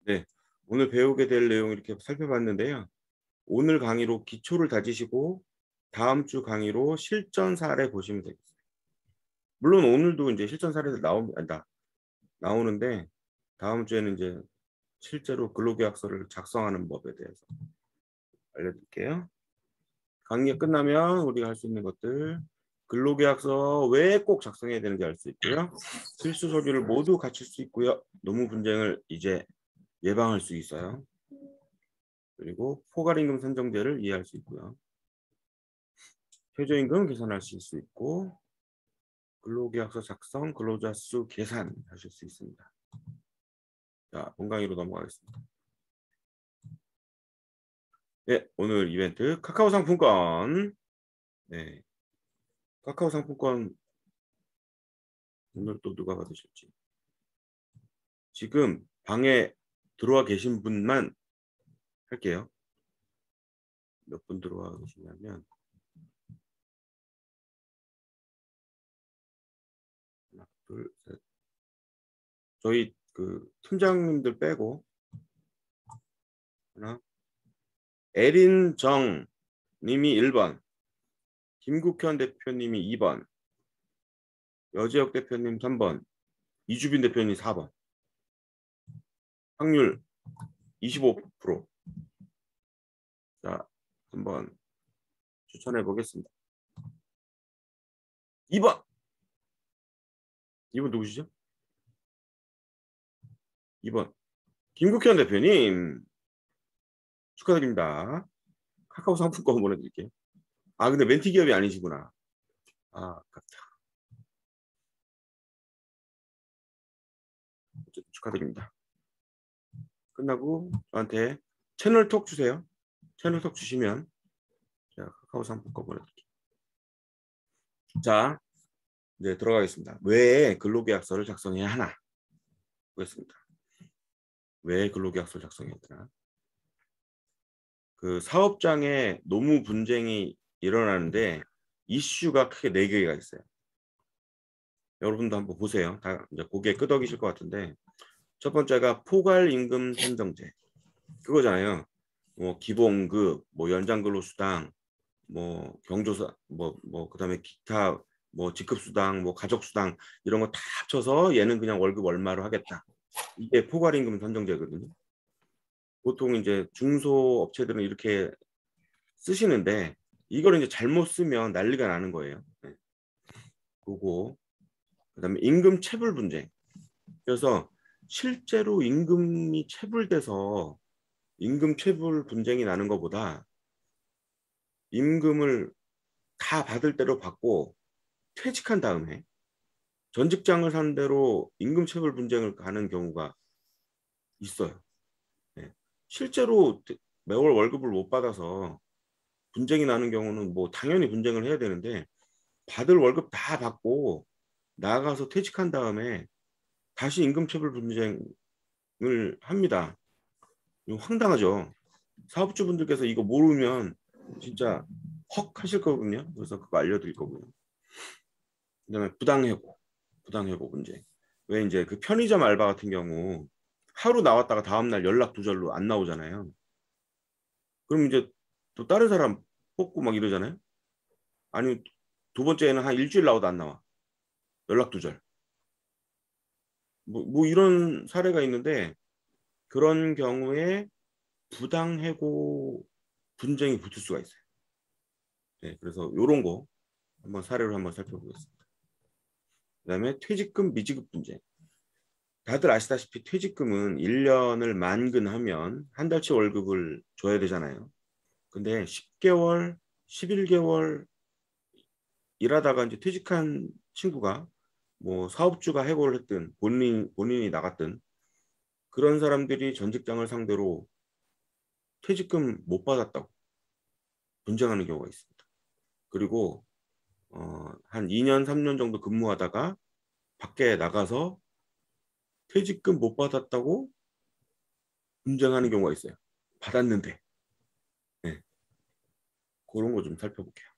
네. 오늘 배우게 될 내용 이렇게 살펴봤는데요. 오늘 강의로 기초를 다지시고 다음 주 강의로 실전 사례 보시면 되겠습니다. 물론 오늘도 인제 실전 사례들 나오는데 다음 주에는 인제 실제로 근로계약서를 작성하는 법에 대해서 알려드릴게요. 강의가 끝나면 우리가 할 수 있는 것들 근로계약서 왜 꼭 작성해야 되는지 알 수 있고요. 필수 서류를 모두 갖출 수 있고요. 노무 분쟁을 이제 예방할 수 있어요. 그리고 포괄임금 산정제를 이해할 수 있고요. 최저임금 계산할 수 있고 근로계약서 작성, 근로자 수 계산하실 수 있습니다. 자, 본 강의로 넘어가겠습니다. 네, 오늘 이벤트 카카오 상품권. 네, 카카오 상품권 오늘 또 누가 받으실지. 지금 방에 들어와 계신 분만 할게요. 몇 분 들어와 계시냐면 하나, 둘, 셋. 저희 그 팀장님들 빼고 하나. 에린 정 님이 1번, 김국현 대표님이 2번, 여지혁 대표님 3번, 이주빈 대표님 4번. 확률 25%. 자, 한번 추천해 보겠습니다. 2번. 2번 누구시죠? 2번. 김국현 대표님 축하드립니다. 카카오 상품권 보내드릴게요. 아, 근데 멘티 기업이 아니시구나. 아, 아깝다. 어쨌든 축하드립니다. 끝나고 저한테 채널톡 주세요. 채널톡 주시면 제가 카카오 상품권 보내드릴게요. 자, 이제 들어가겠습니다. 왜 근로계약서를 작성해야 하나? 보겠습니다. 왜 근로계약서를 작성해야 되나? 그 사업장에 노무 분쟁이 일어나는데 이슈가 크게 4개가 있어요. 여러분도 한번 보세요. 다 이제 고개 끄덕이실 것 같은데 첫 번째가 포괄임금 산정제 그거잖아요. 뭐 기본급, 뭐 연장근로수당, 뭐 경조사, 뭐 그다음에 기타 뭐 직급수당, 뭐 가족수당 이런 거 다 합쳐서 얘는 그냥 월급 얼마로 하겠다. 이게 포괄임금 산정제거든요. 보통 이제 중소업체들은 이렇게 쓰시는데 이걸 이제 잘못 쓰면 난리가 나는 거예요. 네. 그리고 그다음에 임금 체불 분쟁. 그래서 실제로 임금이 체불돼서 임금 체불 분쟁이 나는 것보다 임금을 다 받을 대로 받고 퇴직한 다음에 전 직장을 상대로 임금 체불 분쟁을 가는 경우가 있어요. 네. 실제로 매월 월급을 못 받아서 분쟁이 나는 경우는 뭐 당연히 분쟁을 해야 되는데 받을 월급 다 받고 나가서 퇴직한 다음에 다시 임금체불 분쟁을 합니다. 이거 황당하죠. 사업주분들께서 이거 모르면 진짜 헉 하실 거거든요. 그래서 그거 알려드릴 거고요. 그다음에 부당해고 문제. 왜 이제 그 편의점 알바 같은 경우 하루 나왔다가 다음날 연락 두절로 안 나오잖아요. 그럼 이제 또 다른 사람 뽑고 막 이러잖아요. 아니 두 번째에는 한 일주일 나와도 안 나와. 연락 두절. 뭐 이런 사례가 있는데 그런 경우에 부당해고 분쟁이 붙을 수가 있어요. 네, 그래서 이런 거 한번 사례로 한번 살펴보겠습니다. 그다음에 퇴직금 미지급 분쟁. 다들 아시다시피 퇴직금은 1년을 만근하면 한 달치 월급을 줘야 되잖아요. 근데 10개월, 11개월 일하다가 이제 퇴직한 친구가 뭐 사업주가 해고를 했든 본인이 나갔든 그런 사람들이 전 직장을 상대로 퇴직금 못 받았다고 분쟁하는 경우가 있습니다. 그리고 한 2년, 3년 정도 근무하다가 밖에 나가서 퇴직금 못 받았다고 분쟁하는 경우가 있어요. 받았는데. 네, 그런 거 좀 살펴볼게요.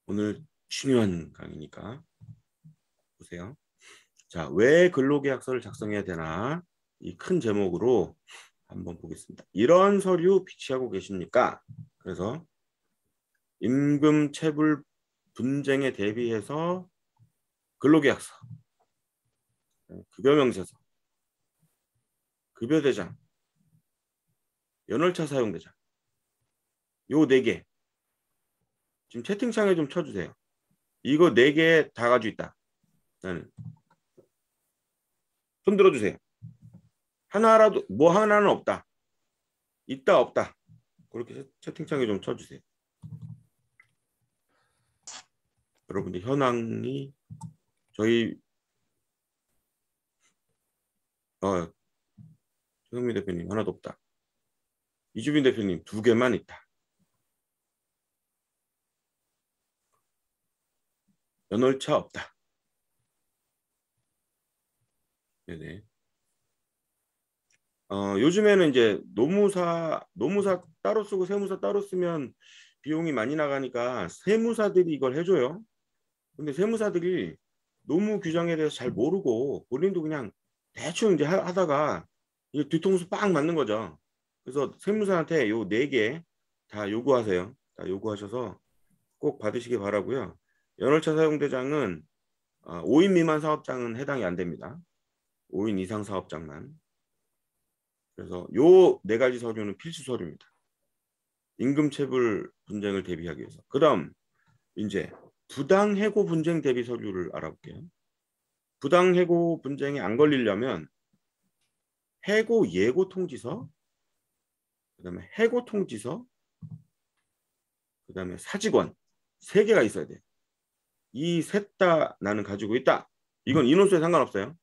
오늘 중요한 강의니까 보세요. 자, 왜 근로계약서를 작성해야 되나? 이 큰 제목으로 한번 보겠습니다. 이런 서류 비치하고 계십니까? 그래서 임금체불 분쟁에 대비해서 근로계약서, 급여명세서, 급여대장, 연월차 사용대장 요 네 개 지금 채팅창에 좀 쳐주세요. 이거 네 개 다 가지고 있다. 나는 손 들어주세요. 하나라도 뭐 하나는 없다. 있다 없다. 그렇게 채팅창에 좀 쳐주세요. 여러분들 현황이 저희 최성민 대표님 하나도 없다. 이주빈 대표님 두 개만 있다. 연월차 없다. 네네. 요즘에는 이제 노무사 따로 쓰고 세무사 따로 쓰면 비용이 많이 나가니까 세무사들이 이걸 해줘요. 근데 세무사들이 노무 규정에 대해서 잘 모르고 본인도 그냥 대충 이제 하다가 이 뒤통수 빵 맞는 거죠. 그래서 세무사한테 요 네 개 다 요구하세요. 다 요구하셔서 꼭 받으시기 바라고요. 연월차 사용대장은 5인 미만 사업장은 해당이 안 됩니다. 5인 이상 사업장만. 그래서 요 네 가지 서류는 필수 서류입니다. 임금체불 분쟁을 대비하기 위해서. 그다음 이제 부당해고 분쟁 대비 서류를 알아볼게요. 부당해고 분쟁에 안 걸리려면 해고 예고 통지서, 그다음에 해고 통지서, 그다음에 사직원 세 개가 있어야 돼. 이 셋 다 나는 가지고 있다. 이건 인원수에 상관없어요.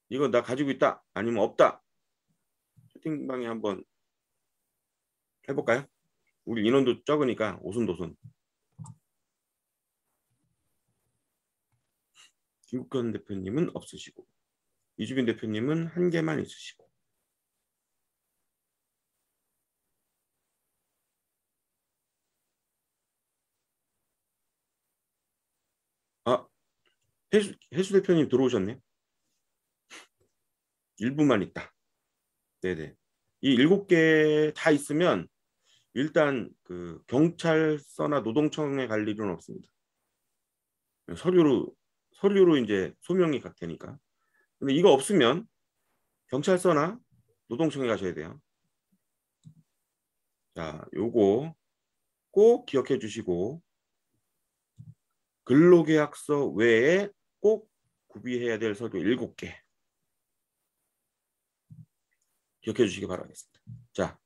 이건 나 가지고 있다. 아니면 없다. 채팅방에 한번 해볼까요? 우리 인원도 적으니까 오순도순. 김국현 대표님은 없으시고 이주빈 대표님은 한 개만 있으시고. 아, 해수 대표님 들어오셨네. 일부만 있다. 네네. 이 7개 다 있으면 일단 그 경찰서나 노동청에 갈 일은 없습니다. 서류로 이제 소명이 되니까. 근데 이거 없으면 경찰서나 노동청에 가셔야 돼요. 자, 요거 꼭 기억해 주시고 근로계약서 외에 꼭 구비해야 될 서류 7개 기억해 주시기 바라겠습니다. 자,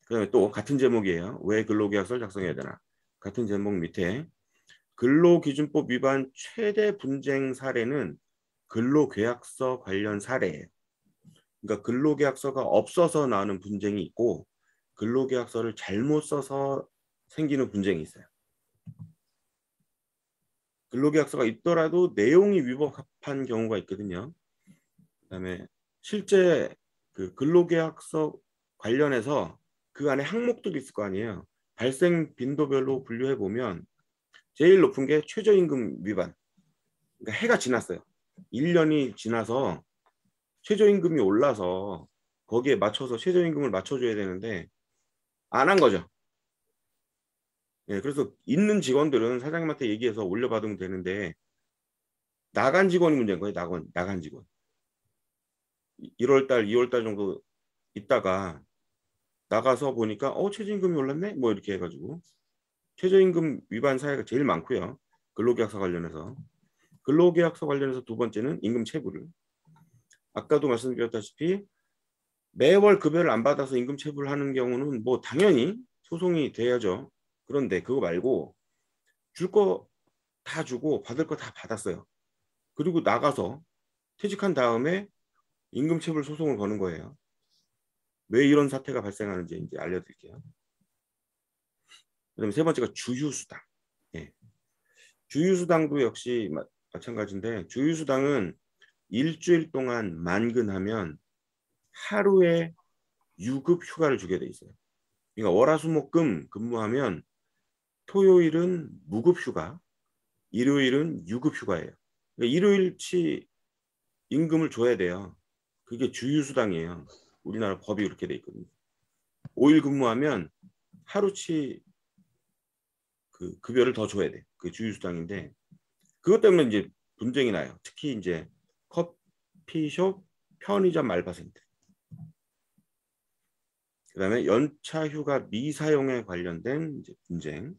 그다음에 또 같은 제목이에요. 왜 근로계약서를 작성해야 되나? 같은 제목 밑에 근로기준법 위반 최대 분쟁 사례는 근로계약서 관련 사례예요. 그러니까 근로계약서가 없어서 나는 분쟁이 있고 근로계약서를 잘못 써서 생기는 분쟁이 있어요. 근로계약서가 있더라도 내용이 위법한 경우가 있거든요. 그다음에 실제 그 근로계약서 관련해서 그 안에 항목들이 있을 거 아니에요. 발생 빈도별로 분류해 보면 제일 높은 게 최저임금 위반. 그러니까 해가 지났어요. 1년이 지나서 최저임금이 올라서 거기에 맞춰서 최저임금을 맞춰줘야 되는데 안 한 거죠. 예, 그래서 있는 직원들은 사장님한테 얘기해서 올려받으면 되는데 나간 직원이 문제인 거예요. 나간 직원. 1월 달, 2월 달 정도 있다가 나가서 보니까 최저임금이 올랐네? 뭐 이렇게 해가지고 최저임금 위반 사례가 제일 많고요. 근로계약서 관련해서. 근로계약서 관련해서 두 번째는 임금 체불을. 아까도 말씀드렸다시피 매월 급여를 안 받아서 임금 체불을 하는 경우는 뭐 당연히 소송이 돼야죠. 그런데 그거 말고 줄 거 다 주고 받을 거 다 받았어요. 그리고 나가서 퇴직한 다음에 임금체불 소송을 거는 거예요. 왜 이런 사태가 발생하는지 이제 알려드릴게요. 그다음에 세 번째가 주휴수당. 예. 주휴수당도 역시 마찬가지인데 주휴수당은 일주일 동안 만근하면 하루에 유급 휴가를 주게 돼 있어요. 그러니까 월화수목금 근무하면 토요일은 무급 휴가, 일요일은 유급 휴가예요. 그러니까 일요일치 임금을 줘야 돼요. 그게 주휴수당이에요. 우리나라 법이 그렇게 돼 있거든요. 5일 근무하면 하루치 그 급여를 더 줘야 돼. 그 주휴수당인데 그것 때문에 이제 분쟁이 나요. 특히 이제 커피숍, 편의점 알바생들. 그다음에 연차 휴가 미사용에 관련된 이제 분쟁.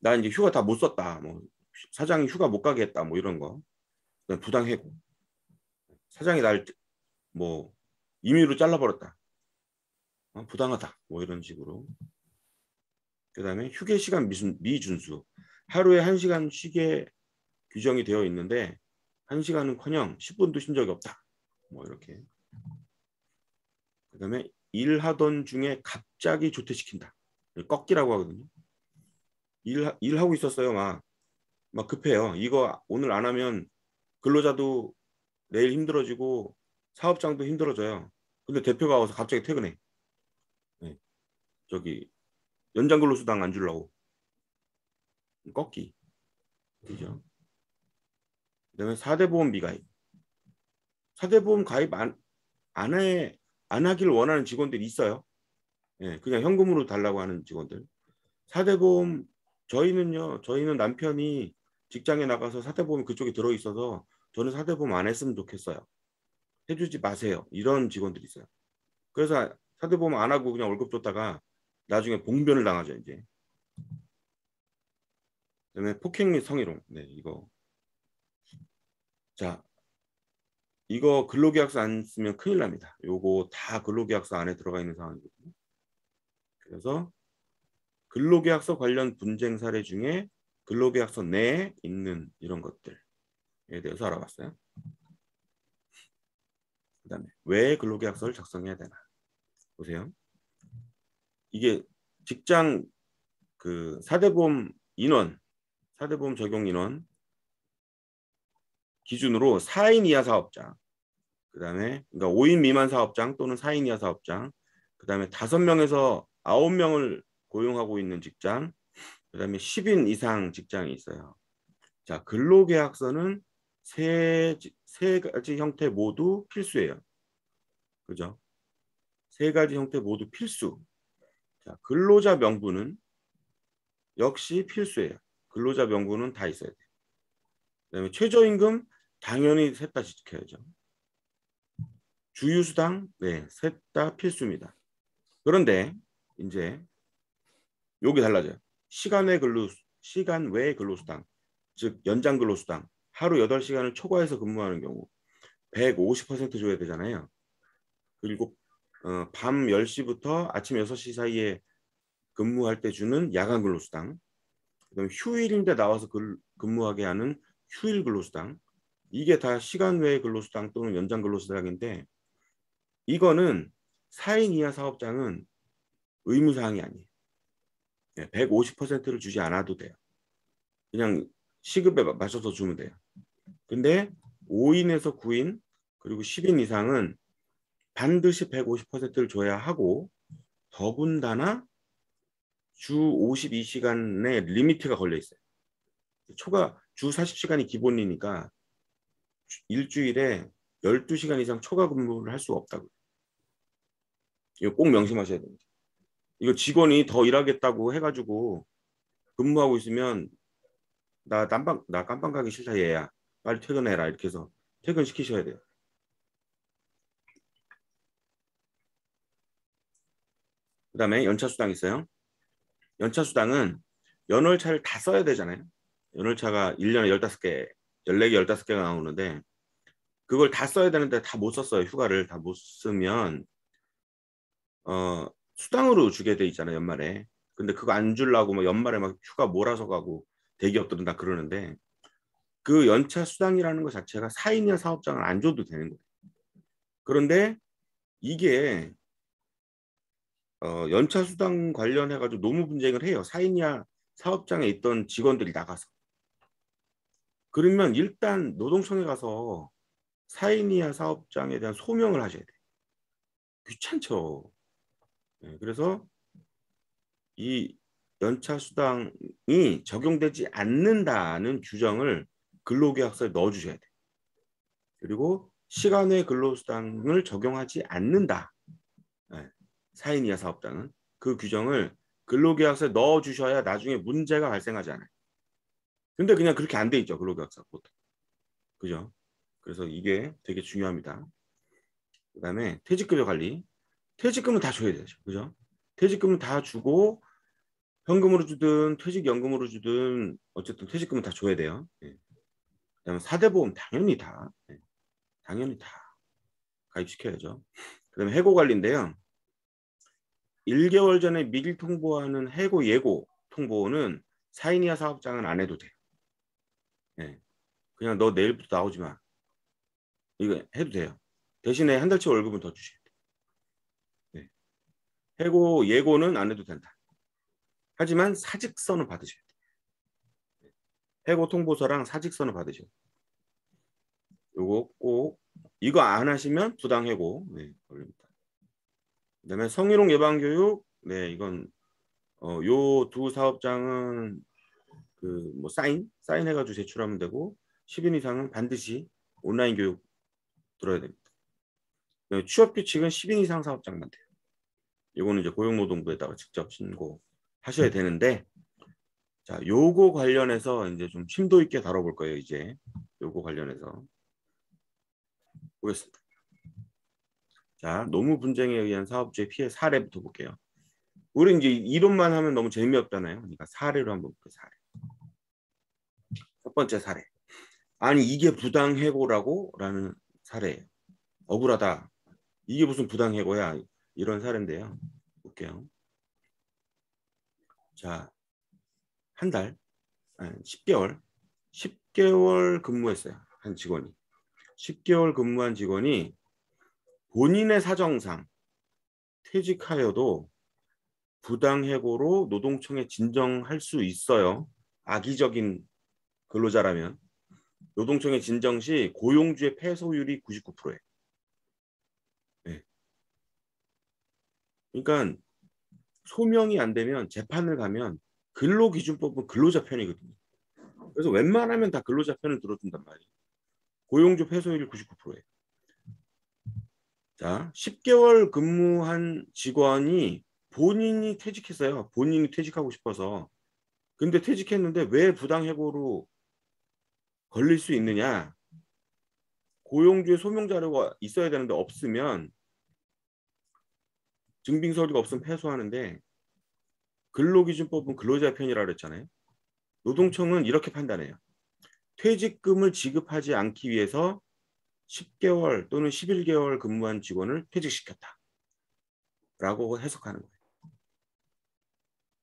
나 이제 휴가 다 못 썼다. 뭐 사장이 휴가 못 가게 했다. 뭐 이런 거. 그다음에 부당 해고. 사장이 날 뭐 임의로 잘라버렸다. 부당하다. 뭐 이런 식으로. 그다음에 휴게 시간 미준수. 하루에 1시간 쉬게 규정이 되어 있는데 1시간은커녕 10분도 쉰 적이 없다. 뭐 이렇게. 그다음에 일하던 중에 갑자기 조퇴시킨다. 꺾기라고 하거든요. 일하고 있었어요. 막 급해요. 이거 오늘 안 하면 근로자도 내일 힘들어지고 사업장도 힘들어져요. 근데 대표가 와서 갑자기 퇴근해. 네. 저기 연장 근로수당 안 주려고. 꺾기. 그죠? 그다음에 4대 보험 미가입. 4대 보험 가입 안 하길 원하는 직원들이 있어요. 예, 그냥 현금으로 달라고 하는 직원들. 4대 보험 저희는 남편이 직장에 나가서 4대 보험 그쪽에 들어 있어서 저는 4대 보험 안 했으면 좋겠어요. 해주지 마세요. 이런 직원들이 있어요. 그래서 4대 보험 안 하고 그냥 월급 줬다가 나중에 봉변을 당하죠, 이제. 그다음에 폭행 및 성희롱. 네, 이거. 자, 이거 근로계약서 안 쓰면 큰일 납니다. 요거 다 근로계약서 안에 들어가 있는 상황이거든요. 그래서 근로계약서 관련 분쟁 사례 중에 근로계약서 내에 있는 이런 것들에 대해서 알아봤어요. 그다음에 왜 근로계약서를 작성해야 되나 보세요. 이게 직장 그 4대 보험 인원, 4대 보험 적용 인원 기준으로 4인 이하 사업장, 그다음에 그러니까 5인 미만 사업장 또는 4인 이하 사업장, 그다음에 5명에서 9명을 고용하고 있는 직장, 그다음에 10인 이상 직장이 있어요. 자, 근로계약서는 세 가지 형태 모두 필수예요. 그죠? 세 가지 형태 모두 필수. 자, 근로자 명부는 역시 필수예요. 근로자 명부는 다 있어야 돼요. 그다음에 최저임금 당연히 셋 다 지켜야죠. 주휴수당 네, 셋 다 필수입니다. 그런데 이제 요게 달라져요. 시간 외 근로수당, 즉 연장 근로수당, 하루 8시간을 초과해서 근무하는 경우 150% 줘야 되잖아요. 그리고 밤 10시부터 아침 6시 사이에 근무할 때 주는 야간 근로수당, 그다음에 휴일인데 나와서 근무하게 하는 휴일 근로수당, 이게 다 시간 외 근로수당 또는 연장 근로수당인데 이거는 4인 이하 사업장은 의무사항이 아니에요. 150%를 주지 않아도 돼요. 그냥 시급에 맞춰서 주면 돼요. 근데 5인에서 9인 그리고 10인 이상은 반드시 150%를 줘야 하고 더군다나 주 52시간의 리미트가 걸려 있어요. 초과 주 40시간이 기본이니까 일주일에 12시간 이상 초과 근무를 할 수가 없다고요. 이거 꼭 명심하셔야 됩니다. 이거 직원이 더 일하겠다고 해가지고 근무하고 있으면 나 깜빵 가기 싫다 얘야. 빨리 퇴근해라. 이렇게 해서 퇴근시키셔야 돼요. 그 다음에 연차수당 있어요. 연차수당은 연월차를 다 써야 되잖아요. 연월차가 1년에 15개, 14개, 15개가 나오는데 그걸 다 써야 되는데 다 못 썼어요. 휴가를 다 못 쓰면 수당으로 주게 돼 있잖아요. 연말에. 근데 그거 안 주려고 막 연말에 막 휴가 몰아서 가고 대기업들은 다 그러는데 그 연차 수당이라는 것 자체가 4인이나 사업장을 안 줘도 되는 거예요. 그런데 이게 연차 수당 관련해 가지고 노무 분쟁을 해요. 4인이나 사업장에 있던 직원들이 나가서. 그러면 일단 노동청에 가서 4인 이하 사업장에 대한 소명을 하셔야 돼요. 귀찮죠. 네, 그래서 이 연차 수당이 적용되지 않는다는 규정을 근로계약서에 넣어주셔야 돼요. 그리고 시간 외 근로수당을 적용하지 않는다. 네. 4인 이하 사업장은 그 규정을 근로계약서에 넣어주셔야 나중에 문제가 발생하지 않아요. 근데 그냥 그렇게 안 돼 있죠. 근로계약서 보통. 그죠? 그래서 이게 되게 중요합니다. 그 다음에 퇴직급여 관리. 퇴직금은 다 줘야 되죠. 그죠? 퇴직금은 다 주고 현금으로 주든 퇴직연금으로 주든 어쨌든 퇴직금은 다 줘야 돼요. 네. 그다음에 4대 보험 당연히 다. 네. 당연히 다 가입시켜야죠. 그다음에 해고 관리인데요. 1개월 전에 미리 통보하는 해고 예고 통보는 4인 이하 사업장은 안 해도 돼요. 네. 그냥 너 내일부터 나오지 마. 이거 해도 돼요. 대신에 한 달치 월급은 더 주셔야 돼요. 네. 해고 예고는 안 해도 된다. 하지만 사직서는 받으셔야 돼요. 해고 통보서랑 사직서는 받으셔야 돼요. 요거 꼭 이거 안 하시면 부당해고 네, 걸립니다. 그다음에 성희롱 예방 교육 네 이건 요 두 사업장은 그 뭐 사인 해가지고 제출하면 되고 10인 이상은 반드시 온라인 교육 들어야 됩니다. 취업 규칙은 10인 이상 사업장만 돼요. 이거는 이제 고용노동부에다가 직접 신고하셔야 되는데 자 요거 관련해서 이제 좀 심도 있게 다뤄볼 거예요. 이제 요거 관련해서 보겠습니다. 자 노무 분쟁에 의한 사업주의 피해 사례부터 볼게요. 우리 이제 이론만 하면 너무 재미없잖아요. 그러니까 사례로 한번 볼게요. 사례. 첫 번째 사례. 아니 이게 부당해고라고? 라는 사례예요. 억울하다. 이게 무슨 부당해고야? 이런 사례인데요. 볼게요. 자, 한 달, 아니, 10개월 근무했어요. 한 직원이. 10개월 근무한 직원이 본인의 사정상 퇴직하여도 부당해고로 노동청에 진정할 수 있어요. 악의적인 근로자라면. 노동청에 진정 시 고용주의 패소율이 99%예요. 네. 그러니까 소명이 안 되면 재판을 가면 근로기준법은 근로자 편이거든요. 그래서 웬만하면 다 근로자 편을 들어준단 말이에요. 고용주 패소율이 99%예요. 자, 10개월 근무한 직원이 본인이 퇴직했어요. 본인이 퇴직하고 싶어서. 근데 퇴직했는데 왜 부당해고로 걸릴 수 있느냐? 고용주의 소명 자료가 있어야 되는데 없으면 증빙 서류가 없으면 패소하는데 근로기준법은 근로자 편이라고 그랬잖아요. 노동청은 이렇게 판단해요. 퇴직금을 지급하지 않기 위해서 10개월 또는 11개월 근무한 직원을 퇴직시켰다. 라고 해석하는 거예요.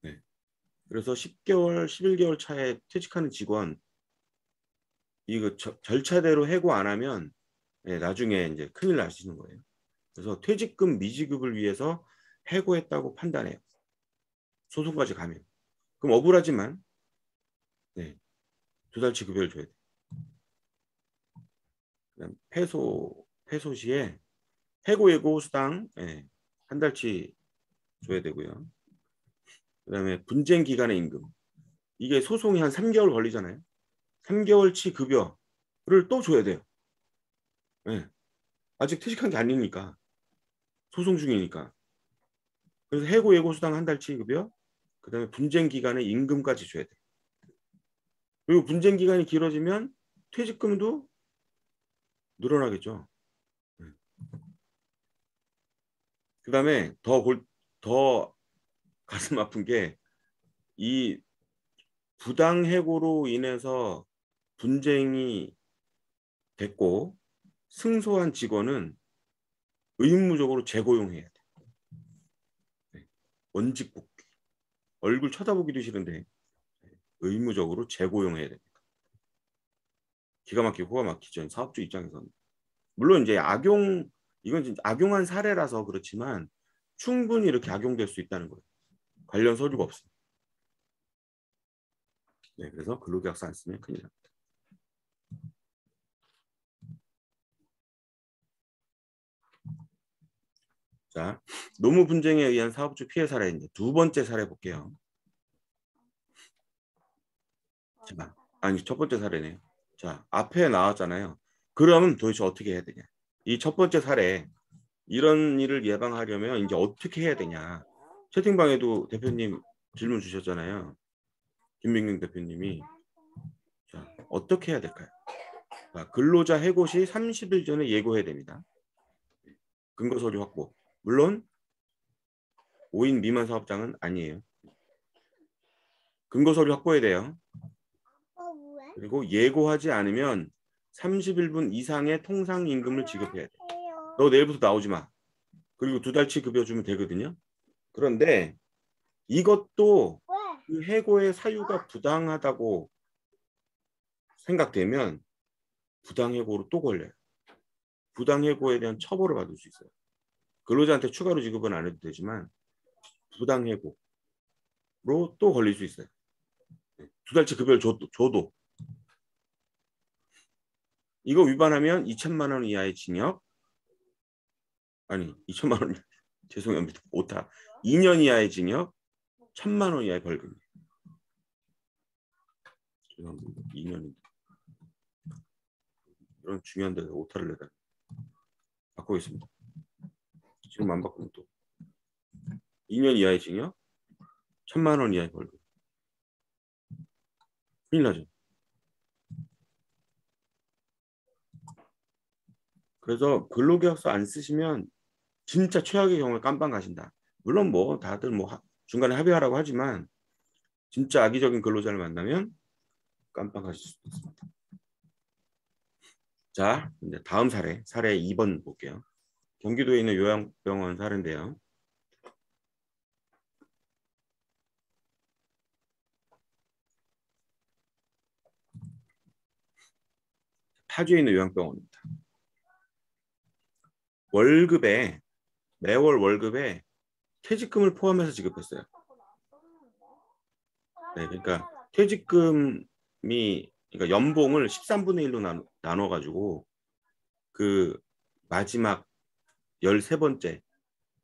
네. 그래서 10개월, 11개월 차에 퇴직하는 직원 이거 절차대로 해고 안 하면 네, 나중에 이제 큰일 날 수 있는 거예요. 그래서 퇴직금 미지급을 위해서 해고했다고 판단해요. 소송까지 가면. 그럼 억울하지만 네, 2달치 급여를 줘야 돼요. 그다음 패소 시에 해고 예고 수당 네, 한 달치 줘야 되고요. 그다음에 분쟁 기간의 임금. 이게 소송이 한 3개월 걸리잖아요. 3개월치 급여를 또 줘야 돼요. 네. 아직 퇴직한 게 아니니까. 소송 중이니까. 그래서 해고 예고 수당 한 달치 급여, 그다음에 분쟁 기간의 임금까지 줘야 돼요. 그리고 분쟁 기간이 길어지면 퇴직금도 늘어나겠죠. 네. 그다음에 더 가슴 아픈 게 이 부당 해고로 인해서 분쟁이 됐고 승소한 직원은 의무적으로 재고용해야 돼. 네. 원직 복귀. 얼굴 쳐다보기도 싫은데 의무적으로 재고용해야 됩니다. 기가 막히고 호가 막히죠. 사업주 입장에서는. 물론 이제 이건 진짜 악용한 사례라서 그렇지만 충분히 이렇게 악용될 수 있다는 거예요. 관련 서류가 없습니다. 네, 그래서 근로계약서 안 쓰면 큰일 납니다. 자, 노무 분쟁에 의한 사업주 피해 사례 이제 두 번째 사례 볼게요. 자, 아니 첫 번째 사례네요. 자, 앞에 나왔잖아요. 그러면 도대체 어떻게 해야 되냐? 이 첫 번째 사례 이런 일을 예방하려면 이제 어떻게 해야 되냐? 채팅방에도 대표님 질문 주셨잖아요. 김민경 대표님이 자, 어떻게 해야 될까요? 자, 근로자 해고 시 30일 전에 예고해야 됩니다. 근거 서류 확보. 물론 5인 미만 사업장은 아니에요. 근거 서류 확보해야 돼요. 그리고 예고하지 않으면 31분 이상의 통상 임금을 지급해야 돼. 너 내일부터 나오지 마. 그리고 2달치 급여 주면 되거든요. 그런데 이것도 그 해고의 사유가 부당하다고 생각되면 부당해고로 또 걸려요. 부당해고에 대한 처벌을 받을 수 있어요. 근로자한테 추가로 지급은 안 해도 되지만 부당해고로 또 걸릴 수 있어요. 2달치 급여를 줘도 이거 위반하면 2천만 원 이하의 징역, 아니 2천만 원 죄송해요. 오타. 2년 이하의 징역, 1,000만 원 이하의 벌금. 죄송합니다. 2년인데 이런 중요한 데서 오타를 내다. 바꾸겠습니다. 지금 안 바꾸면 또 2년 이하의 징역, 1,000만 원 이하의 벌금. 큰일 나죠. 그래서 근로계약서 안 쓰시면 진짜 최악의 경우에 깜빵 가신다. 물론 뭐 다들 뭐 중간에 합의하라고 하지만 진짜 악의적인 근로자를 만나면 깜빵 가실 수도 있습니다. 자, 이제 다음 사례 2번 볼게요. 경기도에 있는 요양병원 사례인데요. 파주에 있는 요양병원입니다. 매월 월급에 퇴직금을 포함해서 지급했어요. 네, 그러니까 퇴직금이 그러니까 연봉을 13분의 1로 나눠가지고 그 마지막 13번째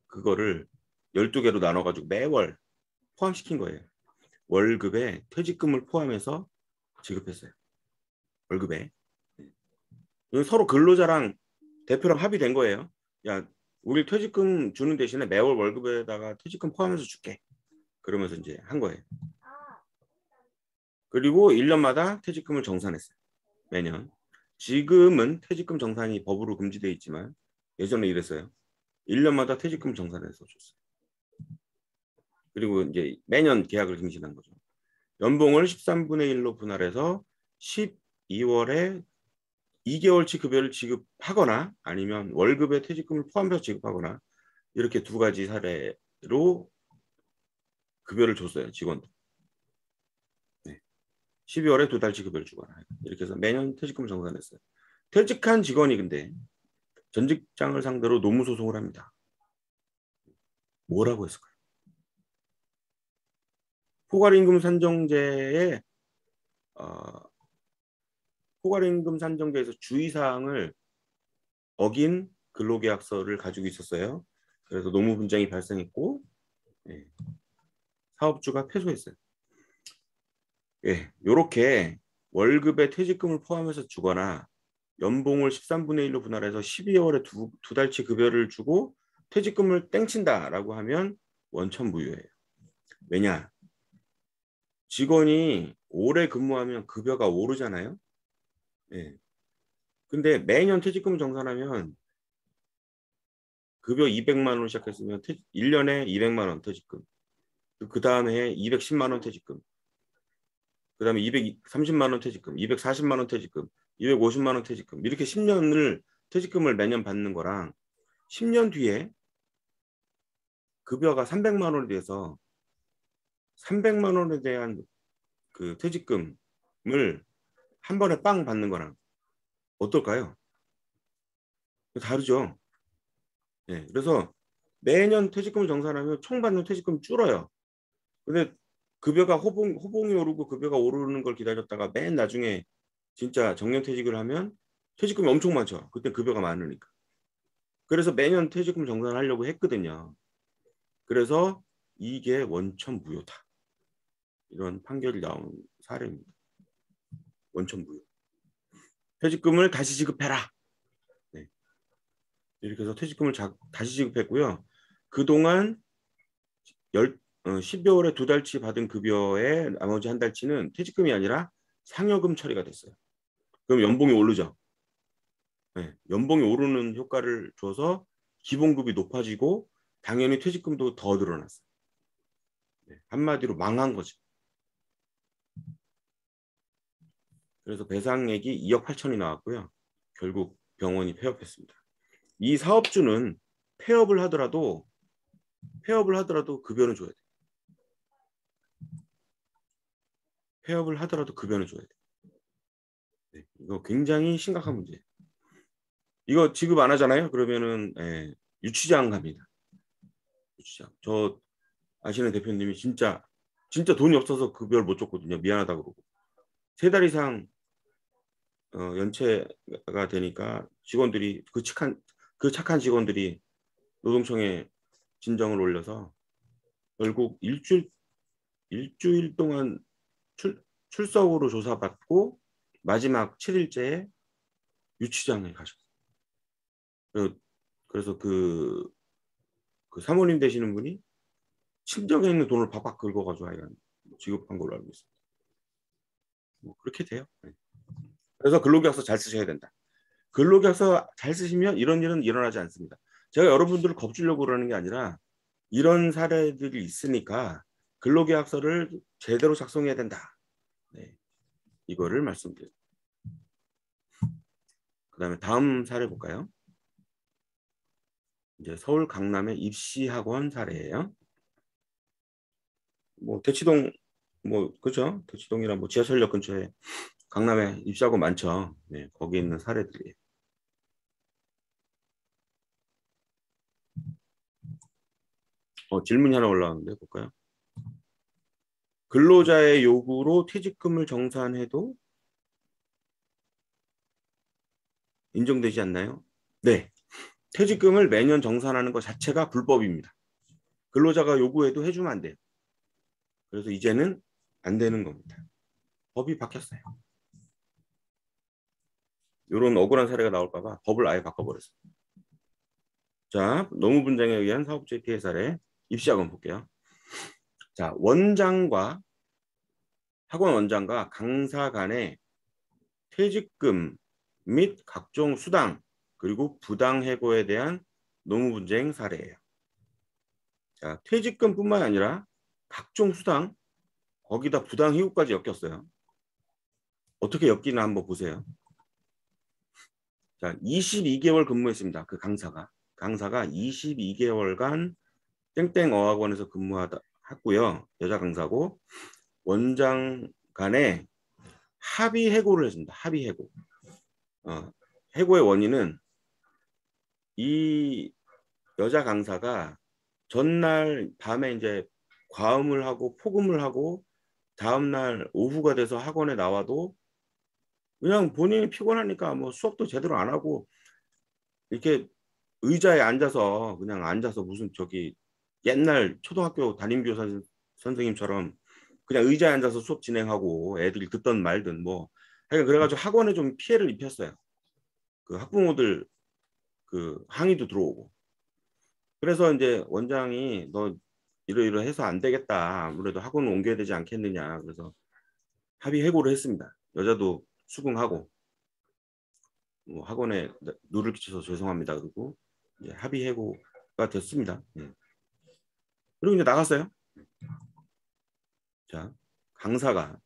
그거를 12개로 나눠가지고 매월 포함시킨 거예요. 월급에 퇴직금을 포함해서 지급했어요. 월급에. 서로 근로자랑 대표랑 합의된 거예요. 야, 우리 퇴직금 주는 대신에 매월 월급에다가 퇴직금 포함해서 줄게. 그러면서 이제 한 거예요. 그리고 1년마다 퇴직금을 정산했어요. 매년. 지금은 퇴직금 정산이 법으로 금지되어 있지만 예전에 이랬어요. 1년마다 퇴직금 정산해서 줬어요. 그리고 이제 매년 계약을 갱신한 거죠. 연봉을 13분의 1로 분할해서 12월에 2개월치 급여를 지급하거나 아니면 월급에 퇴직금을 포함해서 지급하거나 이렇게 두 가지 사례로 급여를 줬어요. 직원들. 네. 12월에 2달치 급여를 주거나 이렇게 해서 매년 퇴직금을 정산했어요. 퇴직한 직원이 근데 전 직장을 상대로 노무소송을 합니다. 뭐라고 했을까요? 포괄임금 산정제에 포괄임금 산정제에서 주의사항을 어긴 근로계약서를 가지고 있었어요. 그래서 노무 분쟁이 발생했고 예, 사업주가 패소했어요. 예, 이렇게 월급에 퇴직금을 포함해서 주거나 연봉을 13분의 1로 분할해서 12월에 두 달치 급여를 주고 퇴직금을 땡친다라고 하면 원천무효예요. 왜냐? 직원이 오래 근무하면 급여가 오르잖아요. 예. 근데 매년 퇴직금 정산하면 급여 200만 원 시작했으면 1년에 200만 원 퇴직금. 그 다음 해에 210만 원 퇴직금. 그 다음에 230만 원 퇴직금, 240만 원 퇴직금, 250만 원 퇴직금. 이렇게 10년을 퇴직금을 매년 받는 거랑 10년 뒤에 급여가 300만 원이 돼서 300만 원에 대한 그 퇴직금을 한 번에 빵 받는 거랑 어떨까요? 다르죠. 네, 그래서 매년 퇴직금을 정산하면 총 받는 퇴직금이 줄어요. 근데 급여가 호봉이 오르고 급여가 오르는 걸 기다렸다가 맨 나중에 진짜 정년퇴직을 하면 퇴직금이 엄청 많죠. 그때 급여가 많으니까. 그래서 매년 퇴직금 정산하려고 했거든요. 그래서 이게 원천무효다. 이런 판결이 나온 사례입니다. 원천 무효. 퇴직금을 다시 지급해라. 네. 이렇게 해서 퇴직금을 다시 지급했고요. 그동안 12월에 2달치 받은 급여의 나머지 한 달치는 퇴직금이 아니라 상여금 처리가 됐어요. 그럼 연봉이 오르죠. 네. 연봉이 오르는 효과를 줘서 기본급이 높아지고 당연히 퇴직금도 더 늘어났어요. 네. 한마디로 망한 거죠. 그래서 배상액이 2억 8천이 나왔고요. 결국 병원이 폐업했습니다. 이 사업주는 폐업을 하더라도 급여는 줘야 돼. 폐업을 하더라도 급여는 줘야 돼. 네, 이거 굉장히 심각한 문제예요. 이거 지급 안 하잖아요. 그러면은 유치장 갑니다. 유치장. 저 아시는 대표님이 진짜 돈이 없어서 급여를 못 줬거든요. 미안하다고 그러고. 3달 이상 연체가 되니까 직원들이 그 착한 직원들이 노동청에 진정을 올려서 결국 일주일 동안 출석으로 조사받고 마지막 7일째에 유치장에 가셨어요. 그래서 그 사모님 되시는 분이 친정에 있는 돈을 박박 긁어가지고 아이가 지급한 걸로 알고 있습니다. 뭐 그렇게 돼요. 네. 그래서 근로계약서 잘 쓰셔야 된다. 근로계약서 잘 쓰시면 이런 일은 일어나지 않습니다. 제가 여러분들을 겁주려고 그러는 게 아니라 이런 사례들이 있으니까 근로계약서를 제대로 작성해야 된다. 네. 이거를 말씀드려요. 그 다음에 다음 사례 볼까요? 이제 서울 강남의 입시학원 사례예요. 뭐 대치동 그죠? 대치동이랑 뭐 지하철역 근처에 강남에 입시학원 많죠. 네, 거기 있는 사례들이에요. 질문이 하나 올라왔는데 볼까요? 근로자의 요구로 퇴직금을 정산해도 인정되지 않나요? 네. 퇴직금을 매년 정산하는 것 자체가 불법입니다. 근로자가 요구해도 해주면 안 돼요. 그래서 이제는 안 되는 겁니다. 법이 바뀌었어요. 이런 억울한 사례가 나올까 봐 법을 아예 바꿔버렸어요. 자, 노무분쟁에 의한 사업주의 피해 사례 입시학원 볼게요. 자, 학원 원장과 강사 간의 퇴직금 및 각종 수당 그리고 부당해고에 대한 노무분쟁 사례예요. 자, 퇴직금뿐만 아니라 각종 수당 거기다 부당해고까지 엮였어요. 어떻게 엮이나 한번 보세요. 자, 22개월 근무했습니다. 그 강사가 22개월간 땡땡 어학원에서 근무했고요. 여자 강사고 원장 간에 합의 해고를 했습니다. 합의 해고. 해고의 원인은 이 여자 강사가 전날 밤에 이제 과음을 하고 폭음을 하고 다음날 오후가 돼서 학원에 나와도 그냥 본인이 피곤하니까 뭐 수업도 제대로 안 하고 이렇게 의자에 앉아서 그냥 앉아서 무슨 저기 옛날 초등학교 담임교사 선생님처럼 그냥 의자에 앉아서 수업 진행하고 애들이 듣던 말든 뭐 그래가지고 학원에 좀 피해를 입혔어요. 그 학부모들 그 항의도 들어오고. 그래서 이제 원장이 너 이러이러해서 안 되겠다. 아무래도 학원을 옮겨야 되지 않겠느냐. 그래서 합의 해고를 했습니다. 여자도 수긍하고 뭐 학원에 누를 끼쳐서 죄송합니다. 그리고 이제 합의 해고가 됐습니다. 네. 그리고 이제 나갔어요. 자, 강사가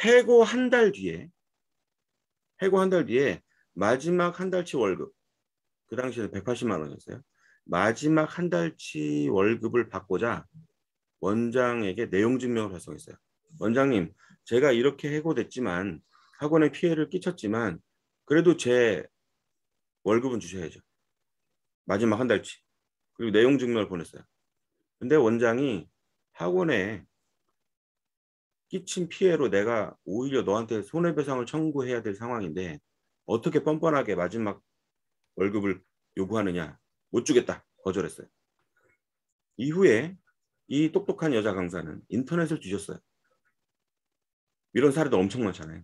해고 한 달 뒤에 마지막 한 달치 월급 그 당시에는 180만 원이었어요. 마지막 한 달치 월급을 받고자 원장에게 내용 증명을 발송했어요. 원장님, 제가 이렇게 해고됐지만 학원에 피해를 끼쳤지만 그래도 제 월급은 주셔야죠. 마지막 한 달치. 그리고 내용 증명을 보냈어요. 근데 원장이 학원에 끼친 피해로 내가 오히려 너한테 손해배상을 청구해야 될 상황인데 어떻게 뻔뻔하게 마지막 월급을 요구하느냐. 못 주겠다. 거절했어요. 이후에 이 똑똑한 여자 강사는 인터넷을 뒤졌어요. 이런 사례도 엄청 많잖아요.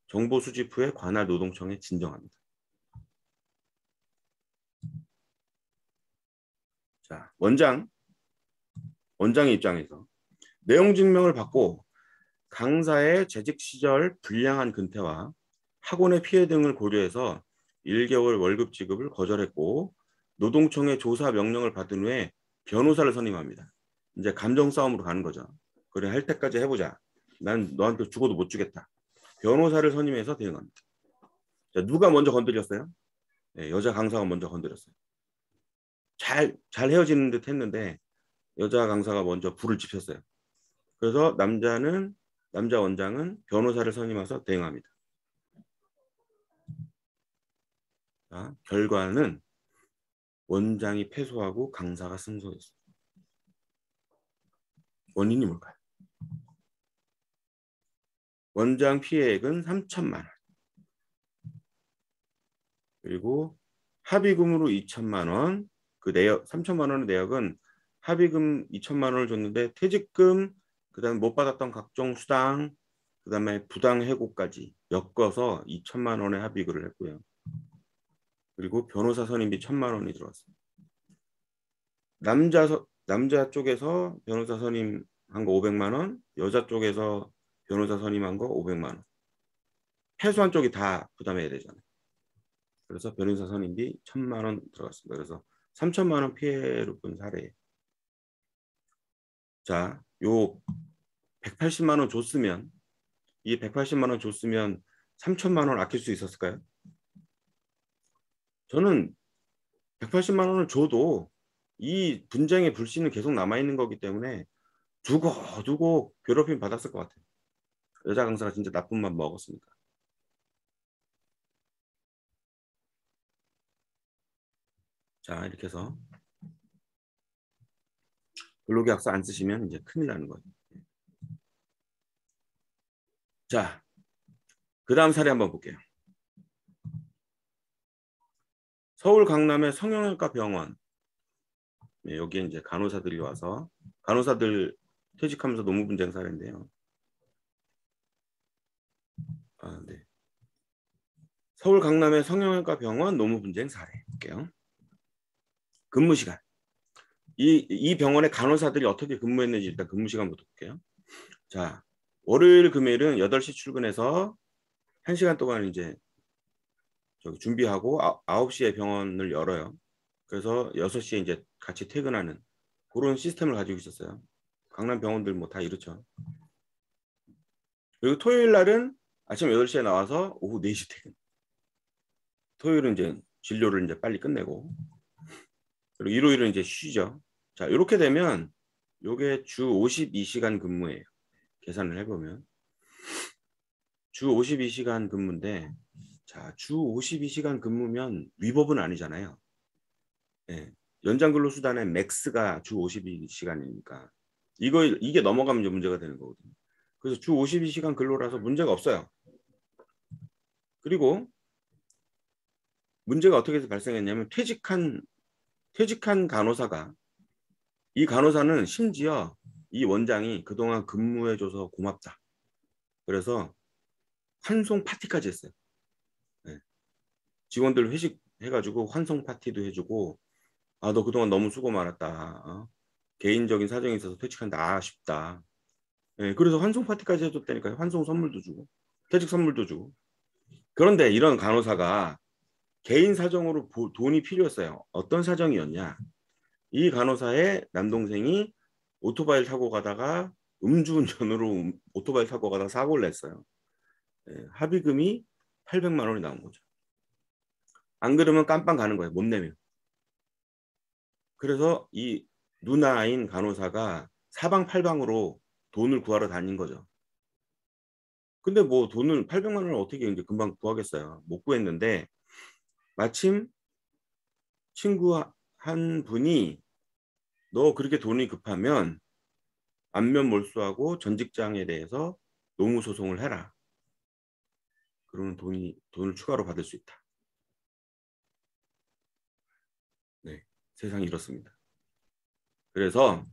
정보 수집 후에 관할 노동청에 진정합니다. 자, 원장의 입장에서 내용 증명을 받고 강사의 재직 시절 불량한 근태와 학원의 피해 등을 고려해서 1개월 월급 지급을 거절했고 노동청의 조사 명령을 받은 후에 변호사를 선임합니다. 이제 감정 싸움으로 가는 거죠. 그래 할 때까지 해보자. 난 너한테 죽어도 못 주겠다. 변호사를 선임해서 대응합니다. 자, 누가 먼저 건드렸어요? 네, 여자 강사가 먼저 건드렸어요. 잘 헤어지는 듯 했는데 여자 강사가 먼저 불을 지폈어요. 그래서 남자 원장은 변호사를 선임해서 대응합니다. 자, 결과는 원장이 패소하고 강사가 승소했어요. 원인이 뭘까요? 원장 피해액은 3천만 원. 그리고 합의금으로 2천만 원. 그 내역 3천만 원의 내역은 합의금 2천만 원을 줬는데 퇴직금, 그다음에 못 받았던 각종 수당, 그다음에 부당 해고까지 엮어서 2천만 원의 합의금을 했고요. 그리고 변호사 선임비 1천만 원이 들어왔습니다. 남자 쪽에서 변호사 선임한 거 500만 원, 여자 쪽에서 변호사 선임한 거 500만 원. 패소한 쪽이 다 부담해야 되잖아요. 그래서 변호사 선임비 1천만 원 들어갔습니다. 그래서 3천만 원 피해를 본 사례. 자, 요 180만 원 줬으면 이 180만 원 줬으면 3천만 원 아낄 수 있었을까요? 저는 180만 원을 줘도 이 분쟁의 불씨는 계속 남아있는 거기 때문에 두고 괴롭힘 받았을 것 같아요. 여자 강사가 진짜 나쁜 맘 먹었으니까. 자, 이렇게 해서 근로계약서 안 쓰시면 이제 큰일 나는 거예요. 자, 그 다음 사례 한번 볼게요. 서울 강남의 성형외과 병원. 네, 여기에 이제 간호사들이 와서 간호사들 퇴직하면서 노무 분쟁 사례인데요. 네. 서울 강남의 성형외과 병원 노무 분쟁 사례 볼게요. 근무 시간. 이 병원의 간호사들이 어떻게 근무했는지 일단 근무 시간부터 볼게요. 자, 월요일 금요일은 8시 출근해서 1시간 동안 이제 저기 준비하고 9시에 병원을 열어요. 그래서 6시에 이제 같이 퇴근하는 그런 시스템을 가지고 있었어요. 강남 병원들 뭐 다 이렇죠. 그리고 토요일 날은 아침 8시에 나와서 오후 4시 퇴근. 토요일은 이제 진료를 이제 빨리 끝내고, 그리고 일요일은 이제 쉬죠. 자, 이렇게 되면 요게 주 52시간 근무예요. 계산을 해보면 주 52시간 근무인데, 자, 주 52시간 근무면 위법은 아니잖아요. 네. 연장근로수단의 맥스가 주 52시간이니까 이게 넘어가면 이제 문제가 되는 거거든요. 그래서 주 52시간 근로라서 문제가 없어요. 그리고 문제가 어떻게 발생했냐면 퇴직한 간호사가, 이 간호사는 심지어 이 원장이 그동안 근무해줘서 고맙다. 그래서 환송 파티까지 했어요. 네. 직원들 회식해가지고 환송 파티도 해주고, 아, 너 그동안 너무 수고 많았다. 개인적인 사정이 있어서 퇴직한다. 아쉽다. 네, 그래서 환송 파티까지 해줬다니까요. 환송 선물도 주고, 퇴직 선물도 주고. 그런데 이런 간호사가 개인 사정으로 돈이 필요했어요. 어떤 사정이었냐? 이 간호사의 남동생이 오토바이를 타고 가다가 음주운전으로 오토바이 타고 가다가 사고를 냈어요. 네, 합의금이 800만 원이 나온 거죠. 안 그러면 깜빵 가는 거예요. 못 내면. 그래서 이 누나인 간호사가 사방팔방으로 돈을 구하러 다닌 거죠. 근데 뭐 돈을 800만 원을 어떻게 이제 금방 구하겠어요. 못 구했는데 마침 친구 한 분이 너 그렇게 돈이 급하면 안면 몰수하고 전 직장에 대해서 노무소송을 해라. 그러면 돈을 추가로 받을 수 있다. 네, 세상이 이렇습니다. 그래서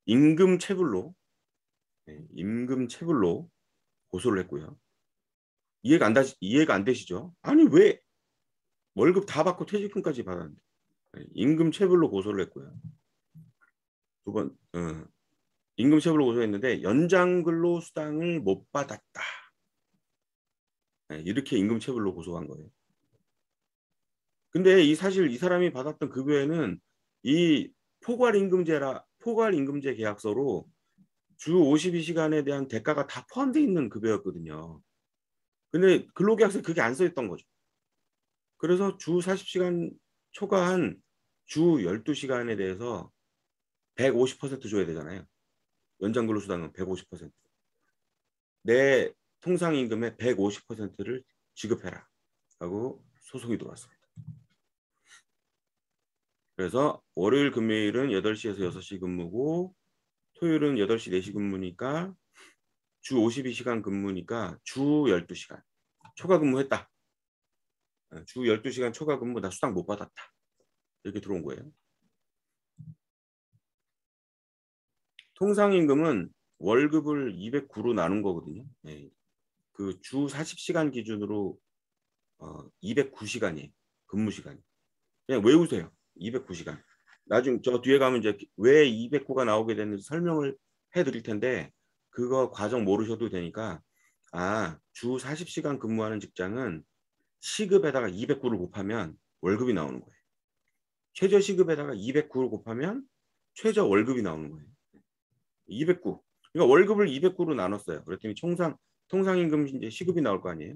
임금 체불로 임금 체불로 고소를 했고요. 이해가 안 되시죠? 아니 왜 월급 다 받고 퇴직금까지 받았는데 임금 체불로 고소를 했고요. 두 번, 임금 체불로 고소했는데 연장 근로 수당을 못 받았다. 이렇게 임금 체불로 고소한 거예요. 근데 사실 이 사람이 받았던 급여에는 이 포괄 임금제 계약서로 주 52시간에 대한 대가가 다 포함되어 있는 급여였거든요. 근데 근로계약서에 그게 안 써 있던 거죠. 그래서 주 40시간 초과한 주 12시간에 대해서 150% 줘야 되잖아요. 연장 근로수당은 150%. 내 통상임금의 150%를 지급해라 하고 소송이 들어왔습니다. 그래서 월요일 금요일은 8시에서 6시 근무고 토요일은 8시 4시 근무니까 주 52시간 근무니까 주 12시간 초과 근무했다. 주 12시간 초과 근무 나 수당 못 받았다. 이렇게 들어온 거예요. 통상임금은 월급을 209로 나눈 거거든요. 그 주 40시간 기준으로 209시간이에요. 근무 시간이. 그냥 외우세요. 209시간. 나중 저 뒤에 가면 이제 왜 209가 나오게 됐는지 설명을 해드릴 텐데 그거 과정 모르셔도 되니까 주 40시간 근무하는 직장은 시급에다가 209를 곱하면 월급이 나오는 거예요. 최저 시급에다가 209를 곱하면 최저 월급이 나오는 거예요. 209. 그러니까 월급을 209로 나눴어요. 그랬더니 통상임금 이제 시급이 나올 거 아니에요.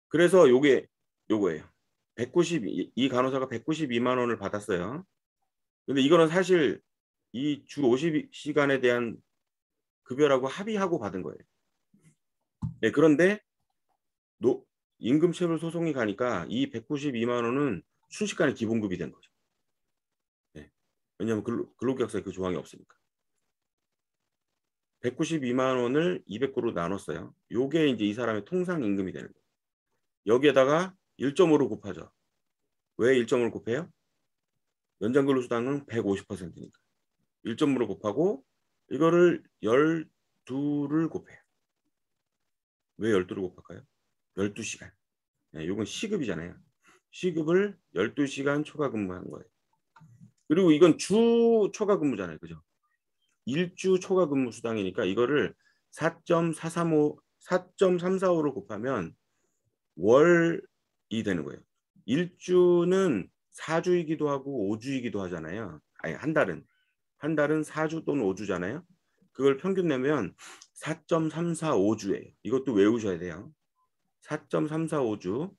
그래서 요거예요. 192, 이 간호사가 192만 원을 받았어요. 근데 이거는 사실 이 주 50시간에 대한 급여라고 합의하고 받은 거예요. 네, 그런데 임금체불 소송이 가니까 이 192만 원은 순식간에 기본급이 된 거죠. 네. 왜냐하면 근로계약서에 그 조항이 없으니까. 192만 원을 200구로 나눴어요. 요게 이제 이 사람의 통상임금이 되는 거예요. 여기에다가 1.5로 곱하죠. 왜 1.5를 곱해요? 연장근로수당은 150%니까. 1.5로 곱하고 이거를 12를 곱해요. 왜 12를 곱할까요? 12시간. 이건 시급이잖아요. 시급을 12시간 초과 근무한 거예요. 그리고 이건 주 초과 근무잖아요. 그죠? 일주 초과 근무 수당이니까 이거를 4.435, 4.345로 곱하면 월이 되는 거예요. 일주는 4주이기도 하고 5주이기도 하잖아요. 아니, 한 달은 4주 또는 5주잖아요. 그걸 평균 내면 4.345주예요. 이것도 외우셔야 돼요. 4.345주.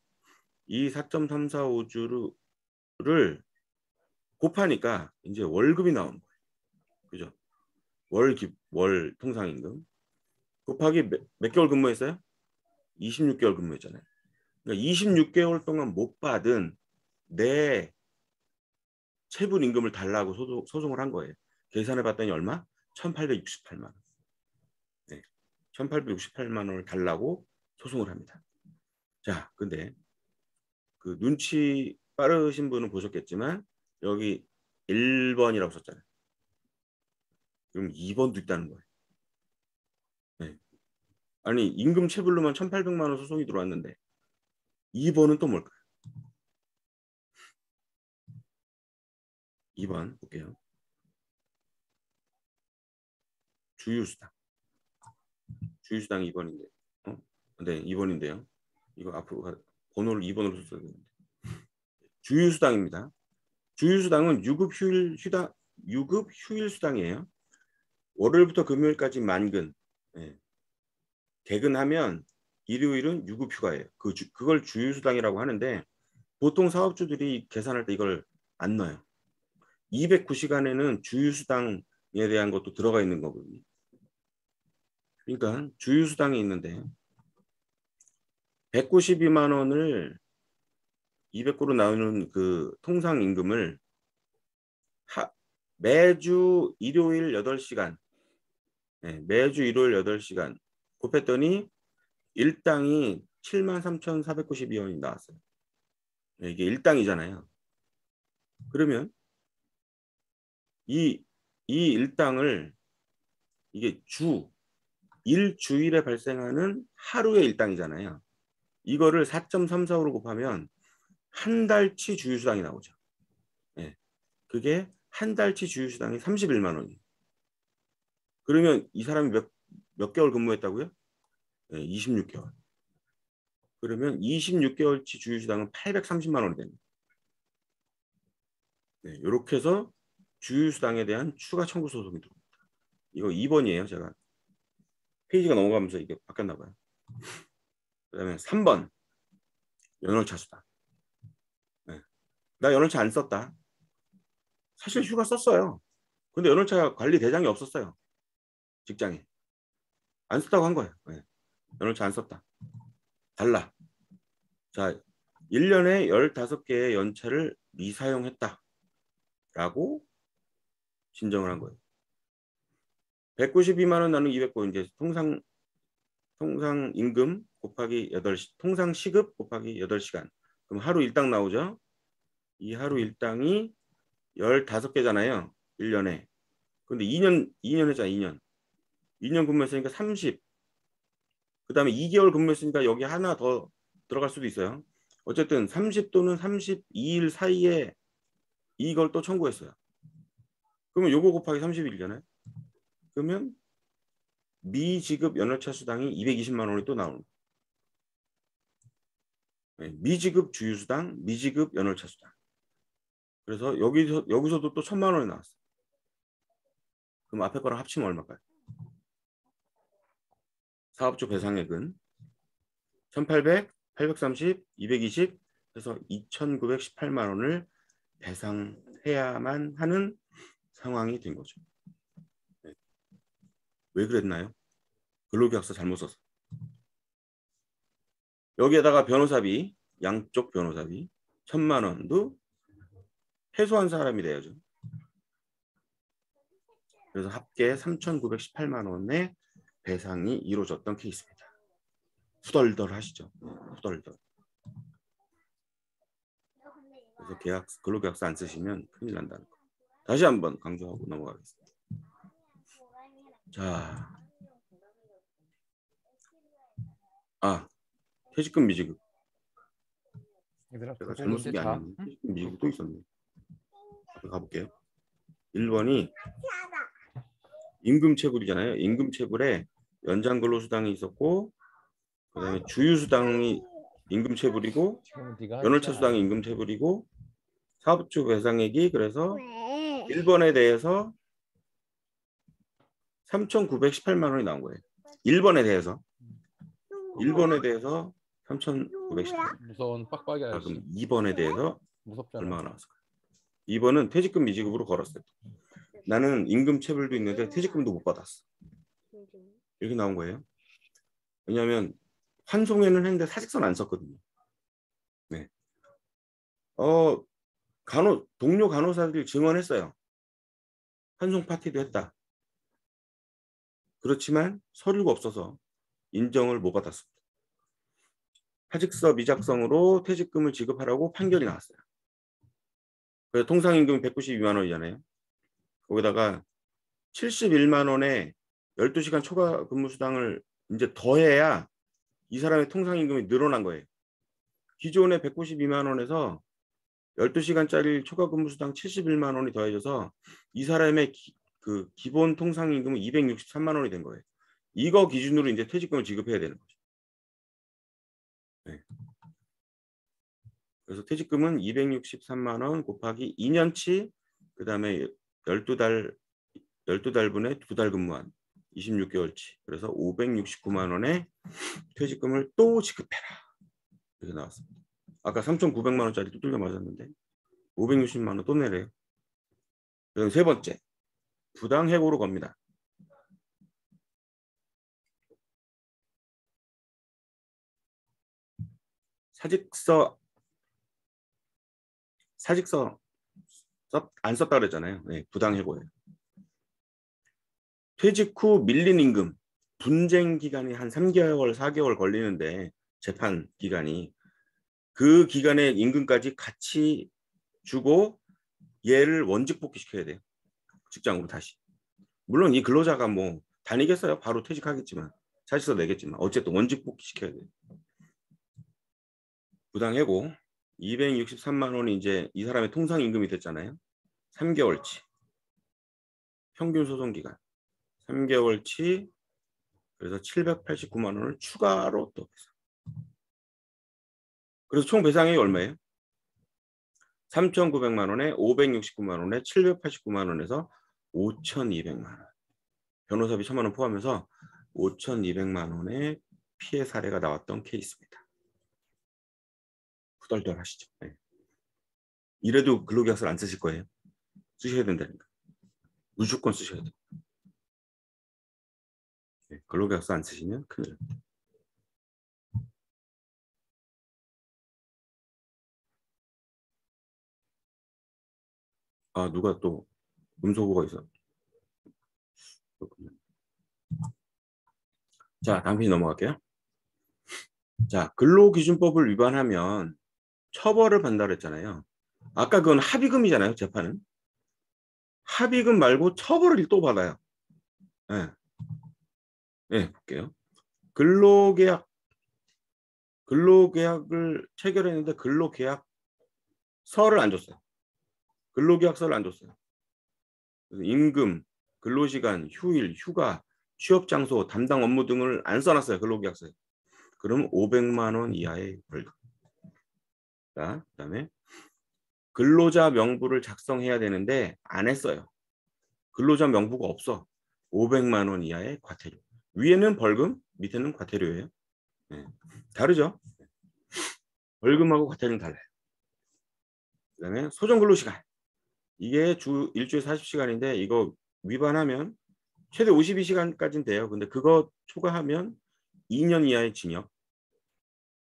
이 4.345주를 곱하니까 이제 월급이 나오는 거예요. 그죠? 월 통상임금. 곱하기 몇 개월 근무했어요? 26개월 근무했잖아요. 그러니까 26개월 동안 못 받은 내 체불 임금을 달라고 소송을 한 거예요. 계산해 봤더니 얼마? 1,868만 원. 네. 1,868만 원을 달라고 소송을 합니다. 자, 근데 그 눈치 빠르신 분은 보셨겠지만 여기 1번이라고 썼잖아요. 그럼 2번도 있다는 거예요. 네. 아니 임금 체불로만 1,800만 원 소송이 들어왔는데 2번은 또 뭘까요? 2번 볼게요. 주유수당. 주유수당 2번인데. 네, 2번인데요. 이거 앞으로 번호를 2번으로 썼어야 되는데. 주유수당입니다. 주유수당은 유급 휴일 수당이에요. 월요일부터 금요일까지 만근. 네. 개근하면 일요일은 유급 휴가예요. 그걸 주유수당이라고 하는데 보통 사업주들이 계산할 때 이걸 안 넣어요. 209시간에는 주유수당에 대한 것도 들어가 있는 거거든요. 그러니까 주유수당이 있는데 192만 원을 200구로 나오는 그 통상임금을 매주 일요일 8시간, 매주 일요일 8시간 곱했더니 일당이 73,492원이 나왔어요. 이게 일당이잖아요. 그러면 이 일당을 이게 일주일에 발생하는 하루의 일당이잖아요. 이거를 4.34로 곱하면 한 달치 주휴수당이 나오죠. 예. 그게 한 달치 주휴수당이 31만 원이에요. 그러면 이 사람이 몇 개월 근무했다고요? 예, 26개월. 그러면 26개월치 주휴수당은 830만 원이 됩니다. 네, 이렇게 해서 주휴수당에 대한 추가 청구 소송이 들어옵니다. 이거 2번이에요. 제가 페이지가 넘어가면서 이게 바뀌었나 봐요. 그 다음에 3번 연월차 수당. 네. 나 연월차 안 썼다. 사실 휴가 썼어요. 근데 연월차 관리 대장이 없었어요. 직장에. 안 썼다고 한 거예요. 네. 연월차 안 썼다. 달라. 자, 1년에 15개의 연차를 미사용했다. 라고 진정을 한 거예요. 192만 원 나누기 200고 이제 통상 임금 곱하기 8시, 통상 시급 곱하기 8시간. 그럼 하루 일당 나오죠? 이 하루 일당이 15개잖아요. 1년에. 근데 2년 했잖아, 2년. 2년 근무했으니까 30. 그 다음에 2개월 근무했으니까 여기 하나 더 들어갈 수도 있어요. 어쨌든 30 또는 32일 사이에 이걸 또 청구했어요. 그러면 요거 곱하기 31이잖아요. 그러면 미지급 연월차 수당이 220만 원이 또 나오는 거예요. 미지급 주휴수당, 미지급 연월차 수당. 그래서 여기서도 또 1,000만 원이 나왔어요. 그럼 앞에 거랑 합치면 얼마일까요? 사업주 배상액은 1,800, 830, 220 해서 2,918만 원을 배상해야만 하는 상황이 된 거죠. 네. 왜 그랬나요? 근로계약서 잘못 써서. 여기에다가 변호사비, 양쪽 변호사비 1,000만 원도 해소한 사람이 돼야죠. 그래서 합계 3,918만 원의 배상이 이루어졌던 케이스입니다. 후덜덜 하시죠. 후덜덜. 그래서 근로계약서 안 쓰시면 큰일 난다는 거. 다시 한번 강조하고 넘어가겠습니다. 자, 퇴직금 미지급. 제가 잘못 쓴 게 아니었네. 퇴직금 미지급 또 있었네. 앞에 가볼게요. 1번이 임금체불이잖아요. 임금체불에 연장근로수당이 있었고, 그 다음에 주휴수당이 임금체불이고, 연월차 수당이 임금체불이고, 사업주 배상액이 그래서 1번에 대해서 3,918만 원이 나온 거예요. 1번에 대해서 3,918. 무서운 빡빡이 아저씨. 그럼 2번에 대해서 무섭잖아. 얼마가 나왔을까요? 2번은 퇴직금 미지급으로 걸었어요. 나는 임금체불도 있는데 퇴직금도 못 받았어. 이렇게 나온 거예요. 왜냐하면 환송에는 했는데 사직서는 안 썼거든요. 네. 동료 간호사들이 증언했어요. 환송 파티도 했다. 그렇지만 서류가 없어서 인정을 못 받았습니다. 사직서 미작성으로 퇴직금을 지급하라고 판결이 나왔어요. 그래서 통상임금이 192만 원이잖아요. 거기다가 71만 원에 12시간 초과 근무수당을 이제 더해야 이 사람의 통상임금이 늘어난 거예요. 기존에 192만 원에서 12시간짜리 초과 근무수당 71만 원이 더해져서 이 사람의 기본 통상임금은 263만 원이 된 거예요. 이거 기준으로 이제 퇴직금을 지급해야 되는 거죠. 네. 그래서 퇴직금은 263만 원 곱하기 2년치, 그 다음에 12달분에 2달 근무한 26개월치. 그래서 569만 원의 퇴직금을 또 지급해라. 이렇게 나왔습니다. 아까 3,900만 원짜리 또 뚫려 맞았는데 560만 원 또 내래요. 그다음 세 번째, 부당해고로 겁니다. 사직서 안 썼다 그랬잖아요. 네, 부당해고예요. 퇴직 후 밀린 임금, 분쟁 기간이 한 3개월, 4개월 걸리는데 재판 기간이 그 기간의 임금까지 같이 주고 얘를 원직 복귀시켜야 돼요. 직장으로 다시. 물론 이 근로자가 뭐 다니겠어요? 바로 퇴직하겠지만 사실서 내겠지만 어쨌든 원직 복귀시켜야 돼요. 부당해고 263만 원이 이제 이 사람의 통상 임금이 됐잖아요. 3개월치 평균 소송 기간 3개월치 그래서 789만 원을 추가로 또 배상. 그래서 총 배상액이 얼마예요? 3,900만 원에 569만 원에 789만 원에서 5,200만 원. 변호사비 1,000만 원 포함해서 5,200만 원의 피해 사례가 나왔던 케이스입니다. 후덜덜 하시죠. 네. 이래도 근로계약서를 안 쓰실 거예요. 쓰셔야 된다니까. 무조건 쓰셔야 돼요. 네. 근로계약서 안 쓰시면 큰일 납니다. 아, 누가 또 음소거가 있어. 그렇군요. 자, 다음 페이지 넘어갈게요. 자, 근로기준법을 위반하면 처벌을 받는다 그랬잖아요. 아까 그건 합의금이잖아요, 재판은. 합의금 말고 처벌을 또 받아요. 네. 네, 볼게요. 근로계약을 체결했는데 근로계약서를 안 줬어요. 근로계약서를 안 줬어요. 임금, 근로시간, 휴일, 휴가, 취업장소, 담당 업무 등을 안 써놨어요. 근로계약서에. 그럼 500만 원 이하의 벌금. 자, 그다음에 근로자 명부를 작성해야 되는데 안 했어요. 근로자 명부가 없어. 500만 원 이하의 과태료. 위에는 벌금, 밑에는 과태료예요. 네. 다르죠? 벌금하고 과태료는 달라요. 그다음에 소정 근로시간. 이게 주 일주일 40시간인데 이거 위반하면 최대 52시간까지는 돼요. 근데 그거 초과하면 2년 이하의 징역.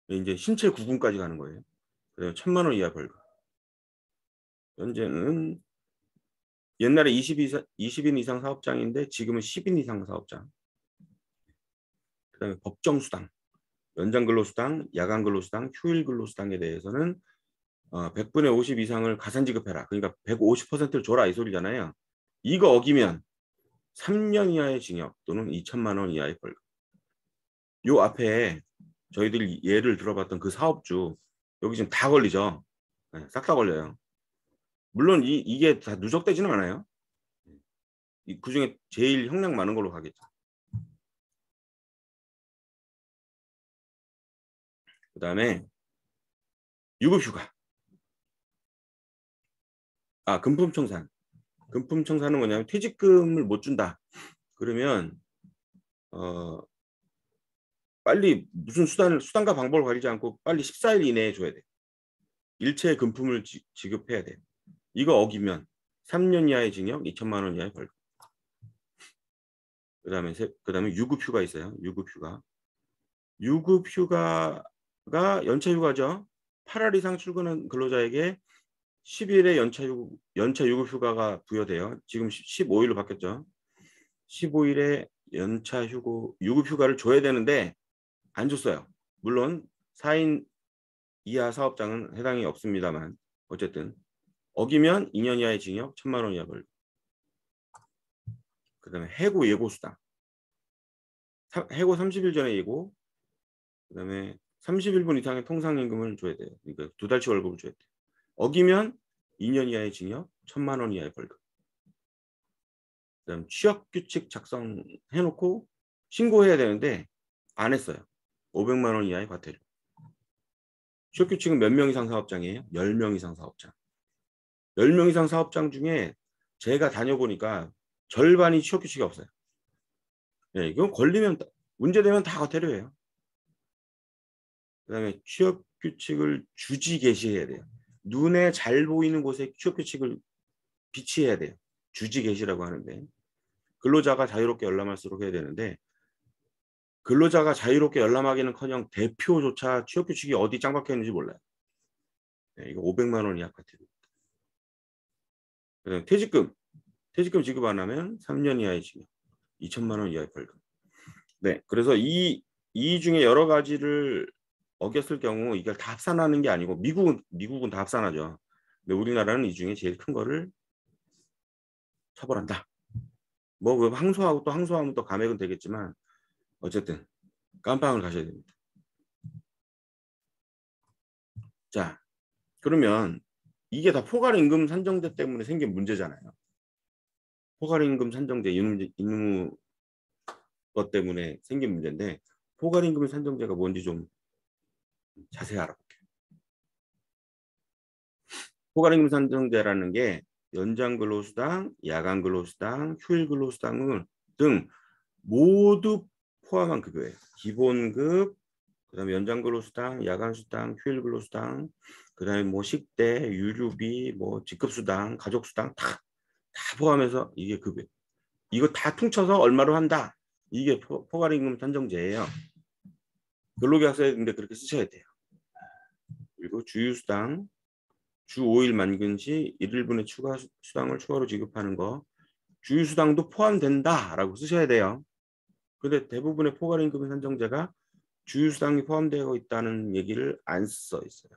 이제 신체 구금까지 가는 거예요. 그다음에 1,000만 원 이하 벌금. 현재는 옛날에 20인 이상 사업장인데 지금은 10인 이상 사업장. 그다음에 법정 수당, 연장 근로수당, 야간 근로수당, 휴일 근로수당에 대해서는 100분의 50 이상을 가산 지급해라. 그러니까 150%를 줘라 이 소리잖아요. 이거 어기면 3년 이하의 징역 또는 2,000만 원 이하의 벌금. 요 앞에 저희들이 예를 들어봤던 그 사업주 여기 지금 다 걸리죠. 네, 싹 다 걸려요. 물론 이게 다 누적되지는 않아요. 그중에 제일 형량 많은 걸로 가겠죠. 그 다음에 유급휴가. 금품청산. 금품청산은 뭐냐면 퇴직금을 못 준다. 그러면 빨리 무슨 수단과 방법을 가리지 않고 빨리 14일 이내에 줘야 돼. 일체의 금품을 지급해야 돼. 이거 어기면 3년 이하의 징역, 2,000만 원 이하의 벌금. 그다음에 유급휴가 있어요. 유급휴가가 연차휴가죠. 8월 이상 출근한 근로자에게 10일의 연차 유급휴가가 부여돼요. 지금 15일로 바뀌었죠. 15일에 연차 유급휴가를 줘야 되는데 안 줬어요. 물론 4인 이하 사업장은 해당이 없습니다만 어쨌든 어기면 2년 이하의 징역, 1,000만 원 이하 벌금. 그다음에 해고 예고수당. 해고 30일 전에 예고. 그다음에 31분 이상의 통상임금을 줘야 돼요. 그러니까 2달치 월급을 줘야 돼요. 어기면 2년 이하의 징역, 1,000만 원 이하의 벌금. 그다음 취업규칙 작성해놓고 신고해야 되는데 안 했어요. 500만 원 이하의 과태료. 취업규칙은 몇 명 이상 사업장이에요? 10명 이상 사업장. 10명 이상 사업장 중에 제가 다녀보니까 절반이 취업규칙이 없어요. 네, 이건 걸리면 문제되면 다 과태료예요. 그다음에 취업규칙을 주지 게시해야 돼요. 눈에 잘 보이는 곳에 취업규칙을 비치해야 돼요. 주지 게시라고 하는데 근로자가 자유롭게 열람할수록 해야 되는데 근로자가 자유롭게 열람하기는커녕 대표조차 취업규칙이 어디 짱 박혀 있는지 몰라요. 네, 이거 500만 원 이하 과태료. 그다음에 퇴직금 지급 안 하면 3년 이하의 징역, 2,000만 원 이하의 벌금. 네, 그래서 이 중에 여러 가지를 어겼을 경우 이걸 다 합산하는 게 아니고 미국은 다 합산하죠. 근데 우리나라는 이 중에 제일 큰 거를 처벌한다. 뭐 항소하고 또 항소하면 또 감액은 되겠지만 어쨌든 깜빵을 가셔야 됩니다. 자, 그러면 이게 다 포괄임금 산정제 때문에 생긴 문제잖아요. 포괄임금 산정제 임무 것 때문에 생긴 문제인데 포괄임금 산정제가 뭔지 좀 자세히 알아볼게요. 포괄임금 산정제라는 게 연장근로수당, 야간근로수당, 휴일근로수당 등 모두 포함한 급여예요. 기본급, 그다음에 연장근로수당, 야간수당, 휴일근로수당, 그다음에 뭐 식대, 유류비, 뭐 직급수당, 가족수당 다 포함해서 이게 급여. 이거 다 퉁쳐서 얼마로 한다. 이게 포괄임금 산정제예요. 근로계약서에 근데 그렇게 쓰셔야 돼요. 그리고 주휴수당, 주 5일 만근 시 1일분의 추가 수당을 추가로 지급하는 거 주휴수당도 포함된다라고 쓰셔야 돼요. 근데 대부분의 포괄임금 산정제가 주휴수당이 포함되어 있다는 얘기를 안 써 있어요.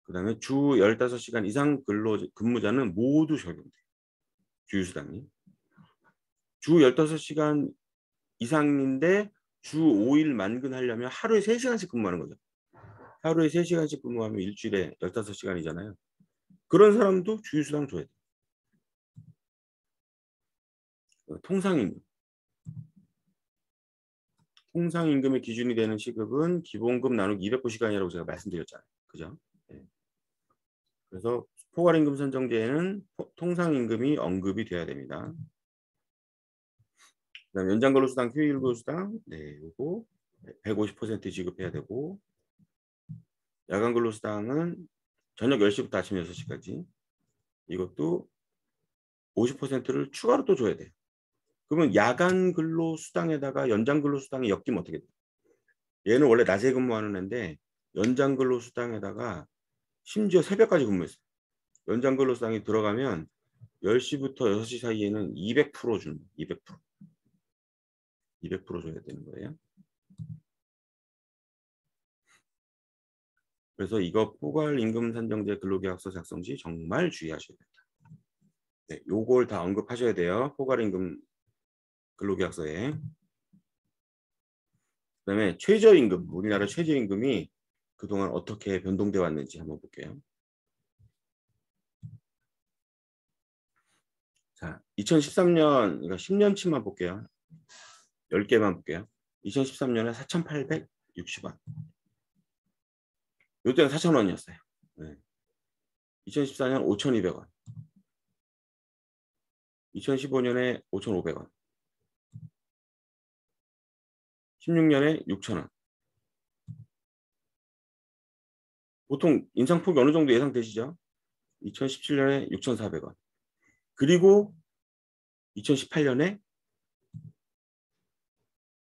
그 다음에 주 15시간 이상 근무자는 모두 적용돼요. 주휴수당이. 주 15시간 이상인데 주 5일 만근하려면 하루에 3시간씩 근무하는 거죠. 하루에 3시간씩 근무하면 일주일에 15시간이잖아요. 그런 사람도 주휴수당 줘야 돼요. 통상임금. 통상임금의 기준이 되는 시급은 기본급 나누기 209시간이라고 제가 말씀드렸잖아요. 그죠? 네. 그래서 포괄임금 산정제에는 통상임금이 언급이 돼야 됩니다. 그다음에 연장근로수당, 휴일근로수당, 네, 요거 150% 지급해야 되고, 야간근로수당은 저녁 10시부터 아침 6시까지 이것도 50%를 추가로 또 줘야 돼요. 그러면 야간근로수당에다가 연장근로수당이 엮이면 어떻게 돼요? 얘는 원래 낮에 근무하는 애인데 연장근로수당에다가 심지어 새벽까지 근무했어요. 연장근로수당이 들어가면 10시부터 6시 사이에는 200% 줍니다. 200%. 200% 줘야 되는 거예요. 그래서 이거 포괄임금 산정제 근로계약서 작성 시 정말 주의하셔야 됩니다. 네, 요걸 다 언급하셔야 돼요. 포괄임금 근로계약서에. 그다음에 최저임금, 우리나라 최저임금이 그동안 어떻게 변동돼 왔는지 한번 볼게요. 자, 2013년, 그러니까 10년치만 볼게요. 10개만 볼게요. 2013년에 4,860원. 이때는 4,000원이었어요. 네. 2014년 5,200원. 2015년에 5,500원. 16년에 6,000원. 보통 인상폭이 어느 정도 예상되시죠? 2017년에 6,400원. 그리고 2018년에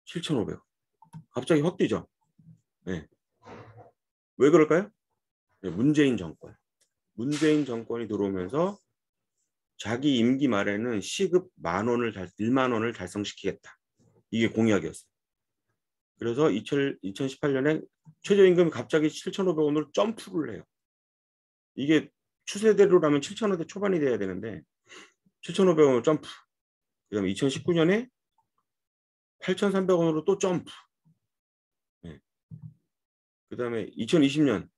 7,500원. 갑자기 확 뛰죠? 네. 왜 그럴까요? 네, 문재인 정권. 문재인 정권이 들어오면서 자기 임기 말에는 시급 1만 원을 달성시키겠다. 이게 공약이었어요. 그래서 2018년에 최저임금이 갑자기 7,500원으로 점프를 해요. 이게 추세대로라면 7,000원대 초반이 돼야 되는데 7,500원으로 점프. 그다음에 2019년에 8,300원으로 또 점프. 네. 그다음에 2020년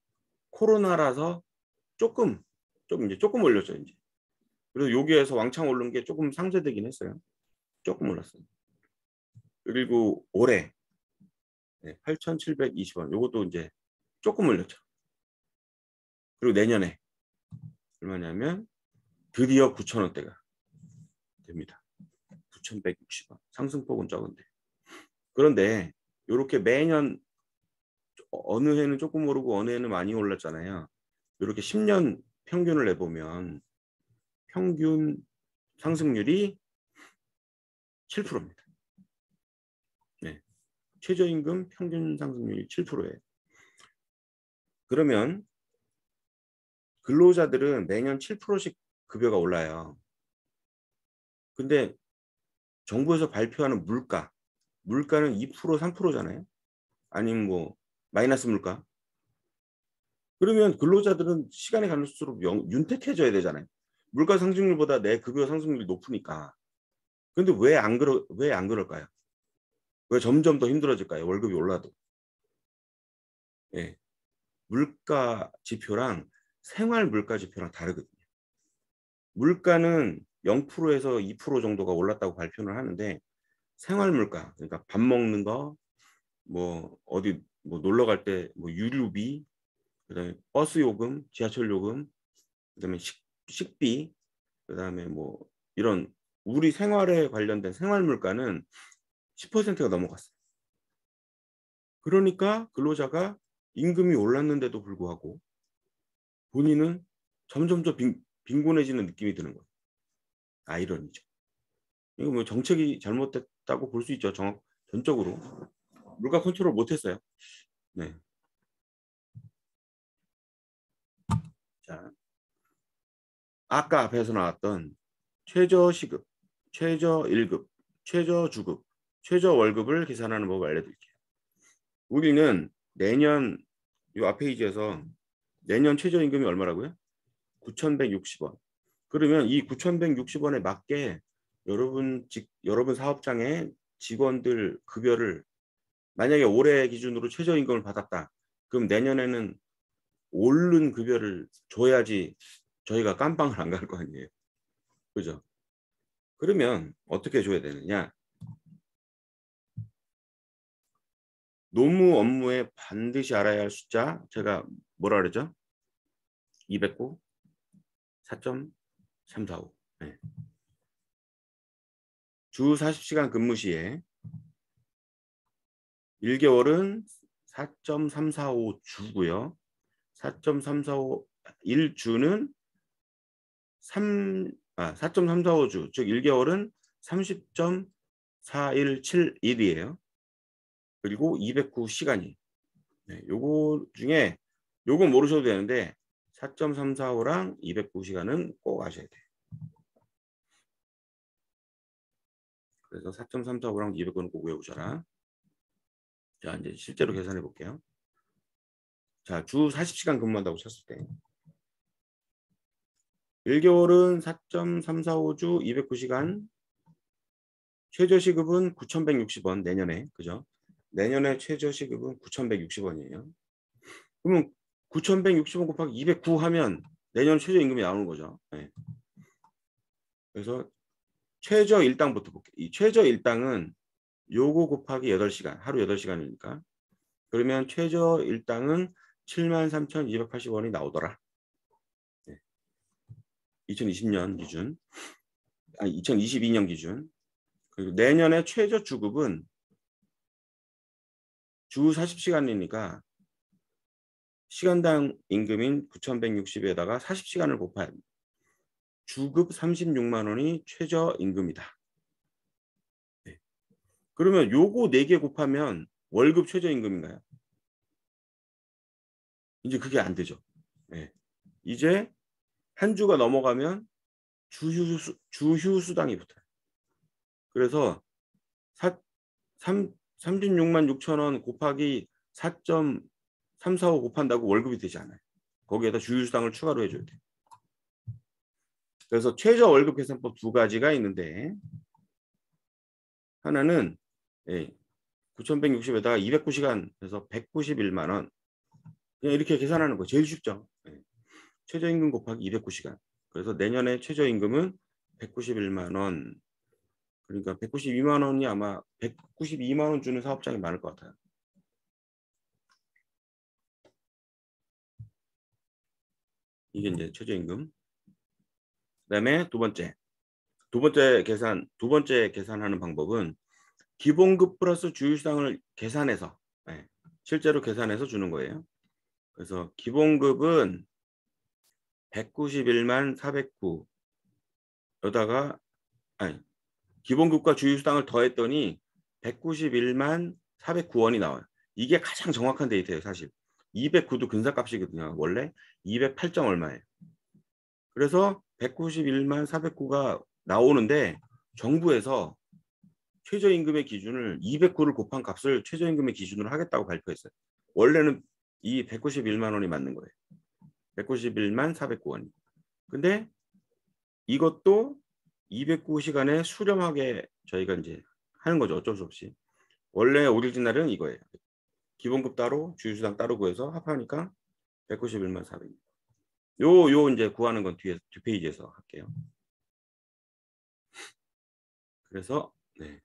코로나라서 조금 올렸죠 이제. 그래서 여기에서 왕창 오른 게 조금 상쇄되긴 했어요. 조금 올랐어요. 그리고 올해 8,720원. 요것도 이제 조금 올렸죠. 그리고 내년에 얼마냐면 드디어 9,000원대가 됩니다. 9,160원. 상승폭은 적은데. 그런데 이렇게 매년 어느 해는 조금 오르고 어느 해는 많이 올랐잖아요. 이렇게 10년 평균을 내보면 평균 상승률이 7%입니다. 네. 최저임금 평균 상승률이 7%예요. 그러면 근로자들은 매년 7%씩 급여가 올라요. 근데 정부에서 발표하는 물가는 2% 3%잖아요. 아니면 뭐 마이너스 물가. 그러면 근로자들은 시간이 갈수록 윤택해져야 되잖아요. 물가 상승률보다 내 급여 상승률이 높으니까. 근데 왜 안 그럴까요? 왜 점점 더 힘들어질까요? 월급이 올라도. 예. 물가 지표랑 생활 물가 지표랑 다르거든요. 물가는 0%에서 2% 정도가 올랐다고 발표를 하는데 생활 물가, 그러니까 밥 먹는 거, 뭐 어디 뭐 놀러 갈 때 뭐 유류비, 그다음에 버스 요금, 지하철 요금, 그다음에 식비, 그다음에 뭐 이런 우리 생활에 관련된 생활 물가는 10%가 넘어갔어요. 그러니까 근로자가 임금이 올랐는데도 불구하고 본인은 점점 더 빈곤해지는 느낌이 드는 거예요. 아이러니죠. 이거 뭐 정책이 잘못됐다고 볼 수 있죠. 전적으로 물가 컨트롤 못했어요. 네. 자, 아까 앞에서 나왔던 최저시급, 최저1급, 최저주급, 최저월급을 계산하는 법을 알려드릴게요. 우리는 내년 이 앞 페이지에서 내년 최저임금이 얼마라고요? 9,160원. 그러면 이 9,160원에 맞게 여러분 사업장의 직원들 급여를 만약에 올해 기준으로 최저임금을 받았다. 그럼 내년에는 오른 급여를 줘야지 저희가 깜빵을 안 갈 거 아니에요. 그죠? 그러면 어떻게 줘야 되느냐? 노무 업무에 반드시 알아야 할 숫자, 제가 뭐라 그러죠? 209, 4.345. 네. 주 40시간 근무 시에 1개월은 4.345주고요. 4.345 1주는 4.345주, 즉 1개월은 30.4171이에요. 그리고 209시간이. 네, 요거 중에 요건 모르셔도 되는데 4.345랑 209시간은 꼭 아셔야 돼요. 그래서 4.345랑 209는 꼭 외우셔라. 자, 이제 실제로 계산해 볼게요. 자, 주 40시간 근무한다고 쳤을 때 1개월은 4.345주 209시간, 최저시급은 9,160원 내년에, 그죠? 내년에 최저시급은 9,160원이에요. 그러면 9,160원 곱하기 209 하면 내년 최저임금이 나오는 거죠. 네. 그래서 최저일당부터 볼게요. 이 최저일당은 요거 곱하기 8시간, 하루 8시간이니까. 그러면 최저일당은 73,280원이 나오더라. 네. 2020년 기준, 아니 2022년 기준. 그리고 내년에 최저주급은 주 40시간이니까 시간당 임금인 9,160에다가 40시간을 곱해야 합니다. 주급 36만 원이 최저임금이다. 네. 그러면 요거 4개 곱하면 월급 최저임금인가요? 이제 그게 안 되죠. 네. 이제 한 주가 넘어가면 주휴수당이 붙어요. 그래서 36만 6천 원 곱하기 4.345 곱한다고 월급이 되지 않아요. 거기에다 주휴수당을 추가로 해줘야 돼요. 그래서 최저 월급 계산법 두 가지가 있는데 하나는 9,160에다가 209시간 해서 191만 원. 그냥 이렇게 계산하는 거 제일 쉽죠. 최저임금 곱하기 209시간. 그래서 내년에 최저임금은 191만 원. 그러니까 192만 원이 아마 192만 원 주는 사업장이 많을 것 같아요. 이게 이제 최저임금. 그다음에 두 번째 계산하는 방법은 기본급 플러스 주휴수당을 계산해서 실제로 계산해서 주는 거예요. 그래서 기본급은 191만 409 여다가 기본급과 주휴수당을 더했더니 191만 409원이 나와요. 이게 가장 정확한 데이터예요, 사실. 209도 근사값이거든요. 원래 208점 얼마예요. 그래서 191만 409가 나오는데 정부에서 최저임금의 기준을 209를 곱한 값을 최저임금의 기준으로 하겠다고 발표했어요. 원래는 이 191만 원이 맞는 거예요. 191만 409원이. 근데 이것도 209시간에 수렴하게 저희가 이제 하는 거죠. 어쩔 수 없이. 원래 오리지널은 이거예요. 기본급 따로 주휴수당 따로 구해서 합하니까 191만 400. 요 이제 구하는 건 뒤에 뒷페이지에서 할게요. 그래서 네.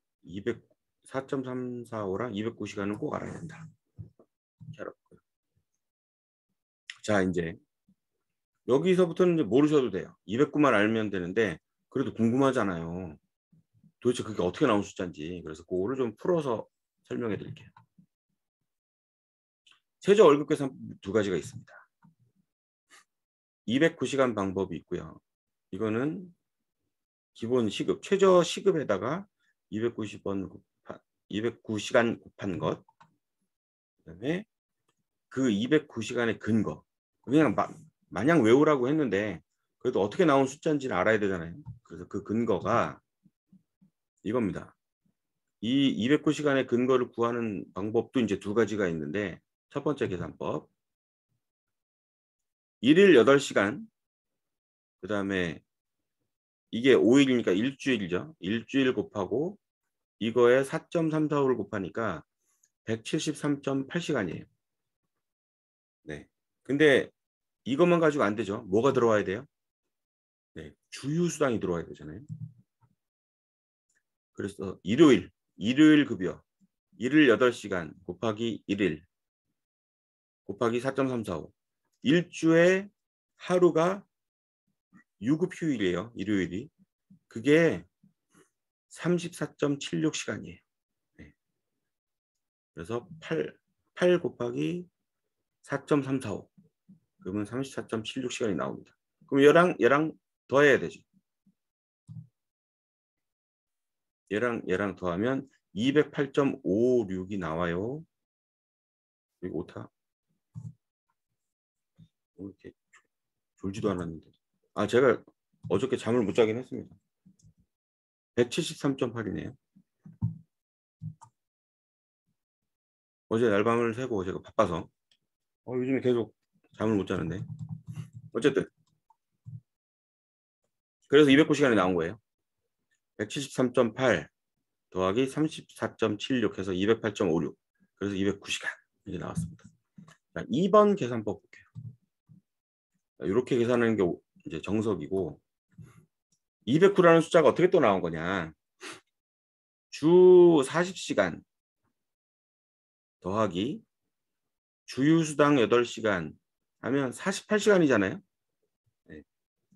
4.345랑 209시간은 꼭 알아야 된다. 알았고요. 자, 이제 여기서부터는 이제 모르셔도 돼요. 209만 알면 되는데 그래도 궁금하잖아요. 도대체 그게 어떻게 나온 숫자인지. 그래서 그거를 좀 풀어서 설명해 드릴게요. 최저 월급 계산 두 가지가 있습니다. 209시간 방법이 있고요. 이거는 기본 시급, 최저 시급에다가 209시간 곱한 것. 그다음에 그 209시간의 근거. 그냥 마냥 외우라고 했는데 그래도 어떻게 나온 숫자인지를 알아야 되잖아요. 그래서 그 근거가 이겁니다. 이 209시간의 근거를 구하는 방법도 이제 두 가지가 있는데 첫 번째 계산법. 1일 8시간. 그 다음에 이게 5일이니까 일주일이죠. 일주일 곱하고 이거에 4.345를 곱하니까 173.8시간이에요. 네. 근데 이것만 가지고 안 되죠. 뭐가 들어와야 돼요? 네. 주휴수당이 들어와야 되잖아요. 그래서 일요일 급여. 일일 8시간 곱하기 1일 곱하기 4.345. 일주에 하루가 유급 휴일이에요. 일요일이. 그게 34.76시간이에요. 네. 그래서 8 곱하기 4.345. 그러면 34.76시간이 나옵니다. 그럼 얘랑 더해야 되죠. 얘랑 더하면 208.56이 나와요. 그리고 오타. 이렇게 졸지도 않았는데. 아, 제가 어저께 잠을 못 자긴 했습니다. 173.8이네요. 어제 날밤을 새고 제가 바빠서 요즘에 계속 잠을 못 자는데 어쨌든 그래서 209시간이 나온 거예요. 173.8 더하기 34.76 해서 208.56 그래서 209시간 이게 나왔습니다. 자, 2번 계산법 볼게요. 자, 이렇게 계산하는 게 이제 정석이고 209라는 숫자가 어떻게 또 나온 거냐. 주 40시간 더하기 주휴수당 8시간 하면 48시간이잖아요. 네.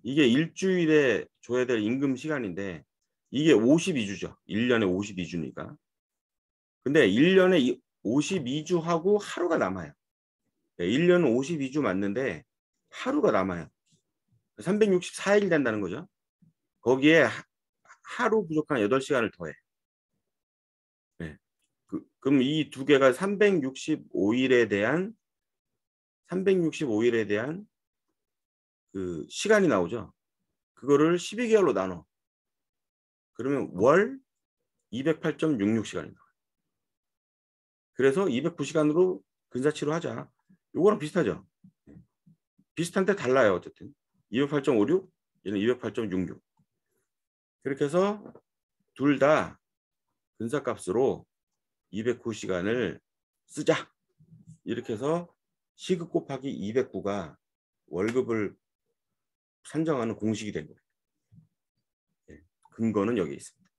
이게 일주일에 줘야 될 임금 시간인데 이게 52주죠. 1년에 52주니까. 근데 1년에 52주하고 하루가 남아요. 1년은 52주 맞는데 하루가 남아요. 364일 된다는 거죠. 거기에 하루 부족한 8시간을 더해. 네. 그럼 이 두 개가 365일에 대한 그 시간이 나오죠. 그거를 12개월로 나눠. 그러면 월 208.66시간이 나와요. 그래서 209시간으로 근사치로 하자. 요거랑 비슷하죠. 비슷한데 달라요. 어쨌든 208.56 얘는 208.66 그렇게 해서 둘 다 근사값으로 209시간을 쓰자. 이렇게 해서 시급 곱하기 209가 월급을 산정하는 공식이 된 거예요. 네. 근거는 여기 있습니다.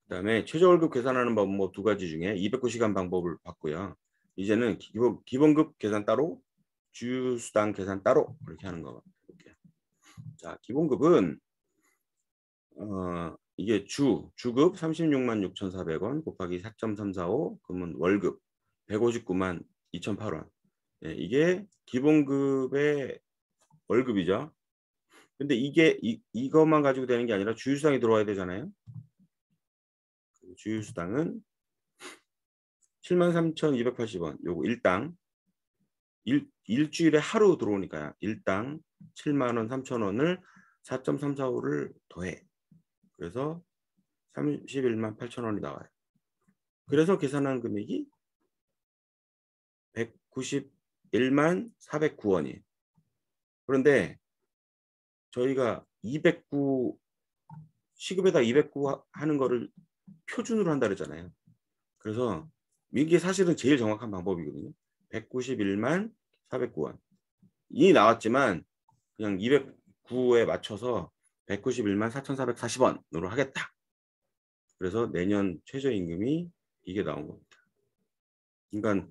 그다음에 최저월급 계산하는 법 뭐 두 가지 중에 209시간 방법을 봤고요. 이제는 기본급 계산 따로, 주휴수당 계산 따로 그렇게 하는 거 볼게요. 자, 기본급은 이게 주급 36만 6,400원 곱하기 4.345 그러면 월급 159만 2,008원. 네, 이게 기본급의 월급이죠. 근데 이게 이것만 가지고 되는 게 아니라 주휴수당이 들어와야 되잖아요. 주휴수당은 73,280원. 요거 일당 일주일에 하루 들어오니까 일당 7만 원 3,000원을 4.345를 더해. 그래서 31만 8,000원이 나와요. 그래서 계산한 금액이 191만 409원이에요. 그런데 저희가 209 시급에다 209 하는 거를 표준으로 한다 그랬잖아요. 그래서 이게 사실은 제일 정확한 방법이거든요. 191만 409원. 이 나왔지만 그냥 209에 맞춰서 191만 4,440원으로 하겠다. 그래서 내년 최저임금이 이게 나온 겁니다. 그러니까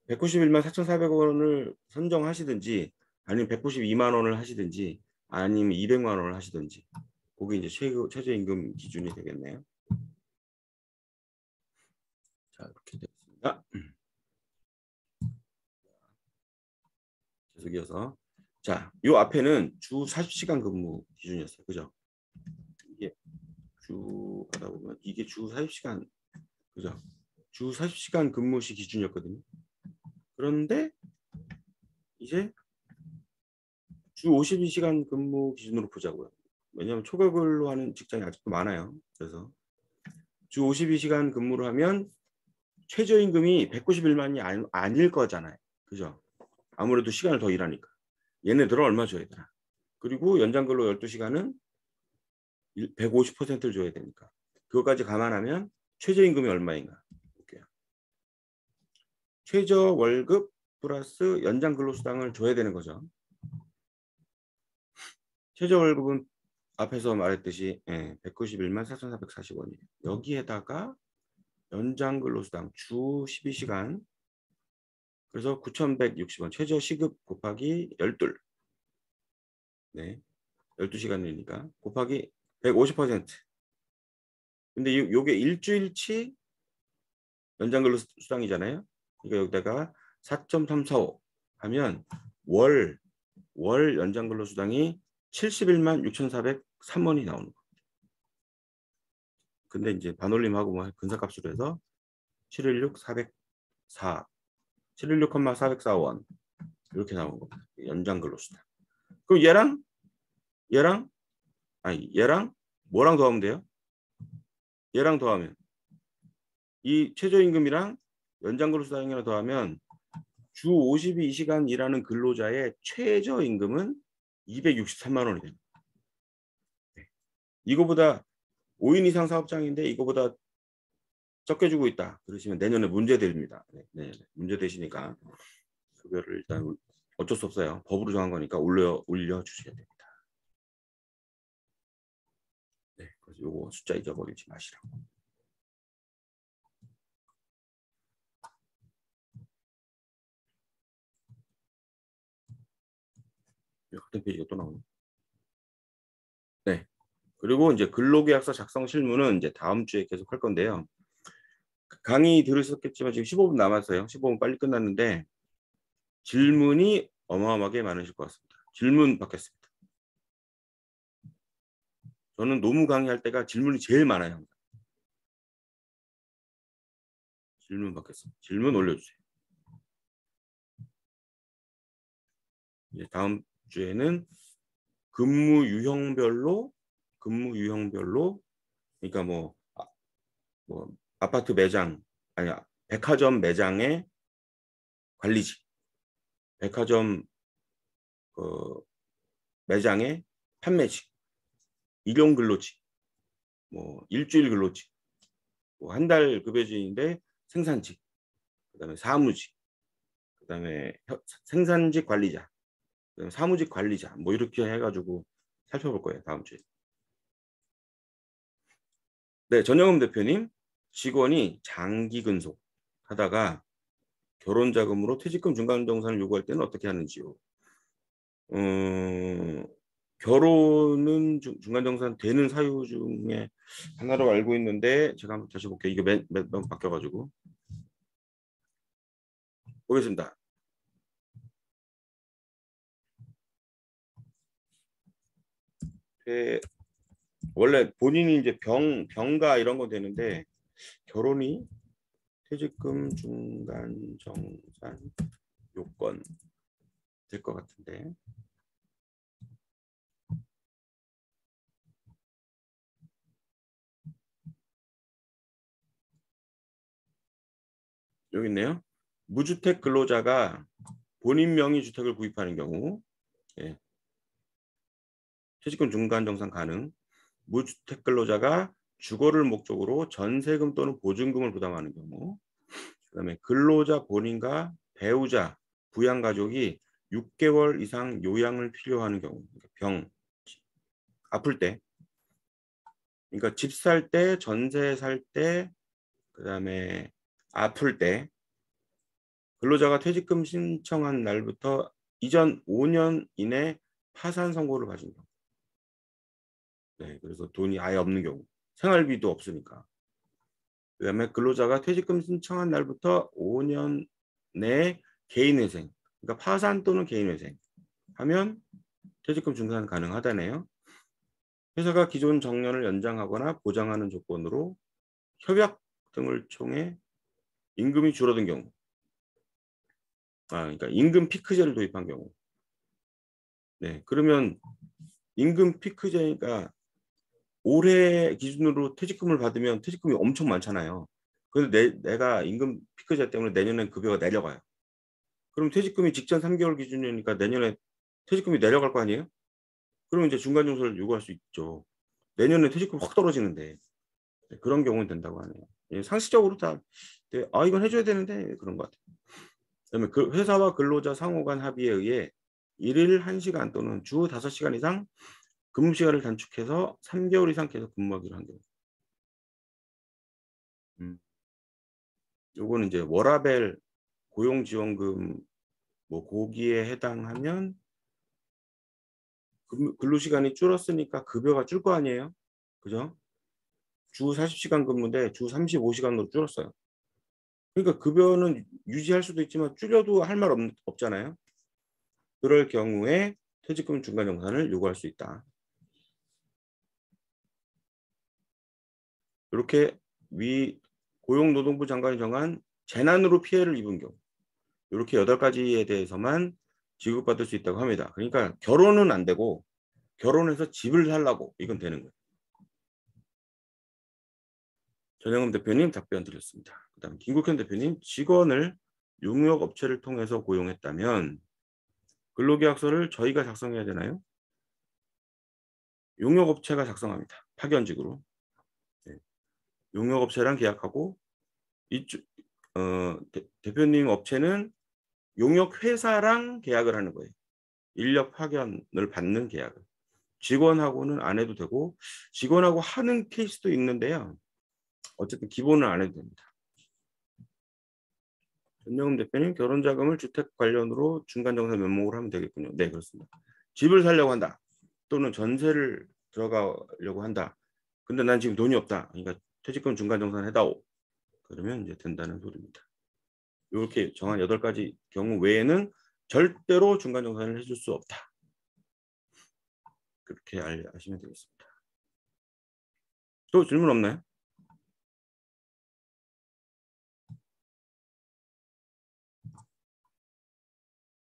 191만 4,400원을 선정하시든지 아니면 192만 원을 하시든지 아니면 200만 원을 하시든지 그게 이제 최저임금 기준이 되겠네요. 자, 이렇게 됐습니다. 계속 이어서 자, 요 앞에는 주 40시간 근무 기준이었어요. 그죠? 이게 주 하다 보면 이게 주 40시간 그죠? 주 40시간 근무 시 기준이었거든요. 그런데 이제 주 52시간 근무 기준으로 보자고요. 왜냐하면 초과근로 하는 직장이 아직도 많아요. 그래서 주 52시간 근무를 하면 최저임금이 191만이 아닐 거잖아요. 그죠? 아무래도 시간을 더 일하니까. 얘네들은 얼마 줘야 되나. 그리고 연장근로 12시간은 150%를 줘야 되니까. 그것까지 감안하면 최저임금이 얼마인가 볼게요. 최저 월급 플러스 연장근로수당을 줘야 되는 거죠. 최저 월급은 앞에서 말했듯이 191만 4,440원이에요. 여기에다가 연장근로수당 주 12시간 그래서 9,160원 최저 시급 곱하기 12 네, 12시간이니까 곱하기 150%. 근데 요게 일주일치 연장근로수당이잖아요. 그러니까 여기다가 4.345 하면 월 연장근로수당이 71만 6,403원이 나오는 거예요. 근데 이제 반올림하고 뭐 근사값으로 해서 716,404 716,404원 이렇게 나온 겁니다. 연장근로수당. 그럼 얘랑 뭐랑 더하면 돼요? 얘랑 더하면 이 최저임금이랑 연장근로수당이랑 더하면 주 52시간 일하는 근로자의 최저임금은 263만 원이 됩니다. 네. 이거보다 5인 이상 사업장인데 이거보다 적게 주고 있다. 그러시면 내년에 문제됩니다. 네, 문제 되시니까 급여를 일단 어쩔 수 없어요. 법으로 정한 거니까 올려주셔야 됩니다. 네, 그래서 요거 숫자 잊어버리지 마시라고. 같은 페이지가 또 나오네. 네. 그리고 이제 근로계약서 작성 실무는 이제 다음 주에 계속 할 건데요. 강의 들으셨겠지만 지금 15분 남았어요. 15분 빨리 끝났는데 질문이 어마어마하게 많으실 것 같습니다. 질문 받겠습니다. 저는 노무 강의할 때가 질문이 제일 많아요. 질문 받겠습니다. 질문 올려주세요. 이제 다음 주에는 근무 유형별로 그러니까 뭐 아파트 매장 아니야 백화점 매장의 관리직, 백화점 매장의 판매직, 일용 근로직, 뭐 일주일 근로직, 뭐 한 달 급여직인데 생산직, 그다음에 사무직, 그다음에 생산직 관리자, 그다음에 사무직 관리자, 뭐 이렇게 해가지고 살펴볼 거예요 다음 주에. 네, 전영흠 대표님, 직원이 장기 근속 하다가 결혼 자금으로 퇴직금 중간정산을 요구할 때는 어떻게 하는지요? 결혼은 중간정산 되는 사유 중에 하나로 알고 있는데 제가 한번 다시 볼게요. 이게 몇 바뀌어가지고 보겠습니다. 원래 본인이 이제 병가 이런 거 되는데 결혼이 퇴직금 중간정산 요건 될 것 같은데 여기 있네요. 무주택 근로자가 본인 명의 주택을 구입하는 경우 예. 퇴직금 중간정산 가능. 무주택 근로자가 주거를 목적으로 전세금 또는 보증금을 부담하는 경우. 그다음에 근로자 본인과 배우자, 부양가족이 6개월 이상 요양을 필요하는 경우. 병, 아플 때. 그러니까 집 살 때, 전세 살 때, 그다음에 아플 때 근로자가 퇴직금 신청한 날부터 이전 5년 이내 파산 선고를 받은 경우. 네, 그래서 돈이 아예 없는 경우. 생활비도 없으니까. 그다음에 근로자가 퇴직금 신청한 날부터 5년 내 개인회생, 그러니까 파산 또는 개인회생 하면 퇴직금 중산 가능하다네요. 회사가 기존 정년을 연장하거나 보장하는 조건으로 협약 등을 통해 임금이 줄어든 경우. 그러니까 임금 피크제를 도입한 경우. 네, 그러면 임금 피크제니까 올해 기준으로 퇴직금을 받으면 퇴직금이 엄청 많잖아요. 근데 내가 임금 피크제 때문에 내년엔 급여가 내려가요. 그럼 퇴직금이 직전 3개월 기준이니까 내년에 퇴직금이 내려갈 거 아니에요? 그러면 이제 중간정산을 요구할 수 있죠. 내년에 퇴직금 확 떨어지는데. 네, 그런 경우는 된다고 하네요. 예, 상식적으로 다 이건 해줘야 되는데 그런 것 같아요. 그다음에 그 회사와 근로자 상호 간 합의에 의해 일일 1시간 또는 주 5시간 이상 근무 시간을 단축해서 3개월 이상 계속 근무하기로 한 경우. 요거는 이제 워라밸 고용지원금 뭐 고기에 해당하면 근로 시간이 줄었으니까 급여가 줄 거 아니에요? 그죠? 주 40시간 근무인데 주 35시간으로 줄었어요. 그러니까 급여는 유지할 수도 있지만 줄여도 할 말 없잖아요. 그럴 경우에 퇴직금 중간정산을 요구할 수 있다. 이렇게 위 고용노동부 장관이 정한 재난으로 피해를 입은 경우 이렇게 8가지에 대해서만 지급받을 수 있다고 합니다. 그러니까 결혼은 안 되고 결혼해서 집을 살라고 이건 되는 거예요. 전영흠 대표님 답변 드렸습니다. 그다음 김국현 대표님 직원을 용역업체를 통해서 고용했다면 근로계약서를 저희가 작성해야 되나요? 용역업체가 작성합니다. 파견직으로. 네. 용역업체랑 계약하고 이쪽 대표님 업체는 용역회사랑 계약을 하는 거예요. 인력 파견을 받는 계약을. 직원하고는 안 해도 되고 직원하고 하는 케이스도 있는데요. 어쨌든 기본은 안 해도 됩니다. 전영흠 대표님 결혼 자금을 주택 관련으로 중간정산 면목으로 하면 되겠군요. 네, 그렇습니다. 집을 살려고 한다. 또는 전세를 들어가려고 한다. 근데 난 지금 돈이 없다. 그러니까 퇴직금 중간정산 해다오. 그러면 이제 된다는 소리입니다. 이렇게 정한 8가지 경우 외에는 절대로 중간정산을 해줄 수 없다. 그렇게 아시면 되겠습니다. 또 질문 없나요?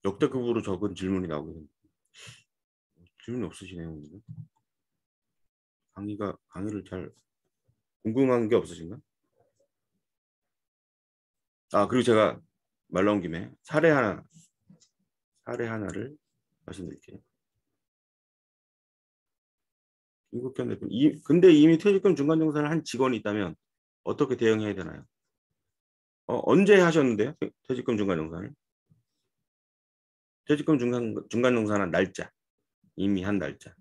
역대급으로 적은 질문이 나오거든요. 질문이 없으시네요. 오늘은. 강의를 잘 궁금한 게 없으신가? 그리고 제가 말 나온 김에 사례 하나를 말씀드릴게요. 김국현 대표. 근데 이미 퇴직금 중간정산을 한 직원이 있다면 어떻게 대응해야 되나요? 언제 하셨는데요? 퇴직금 중간정산을? 퇴직금 중간정산한 날짜. 이미 한 날짜.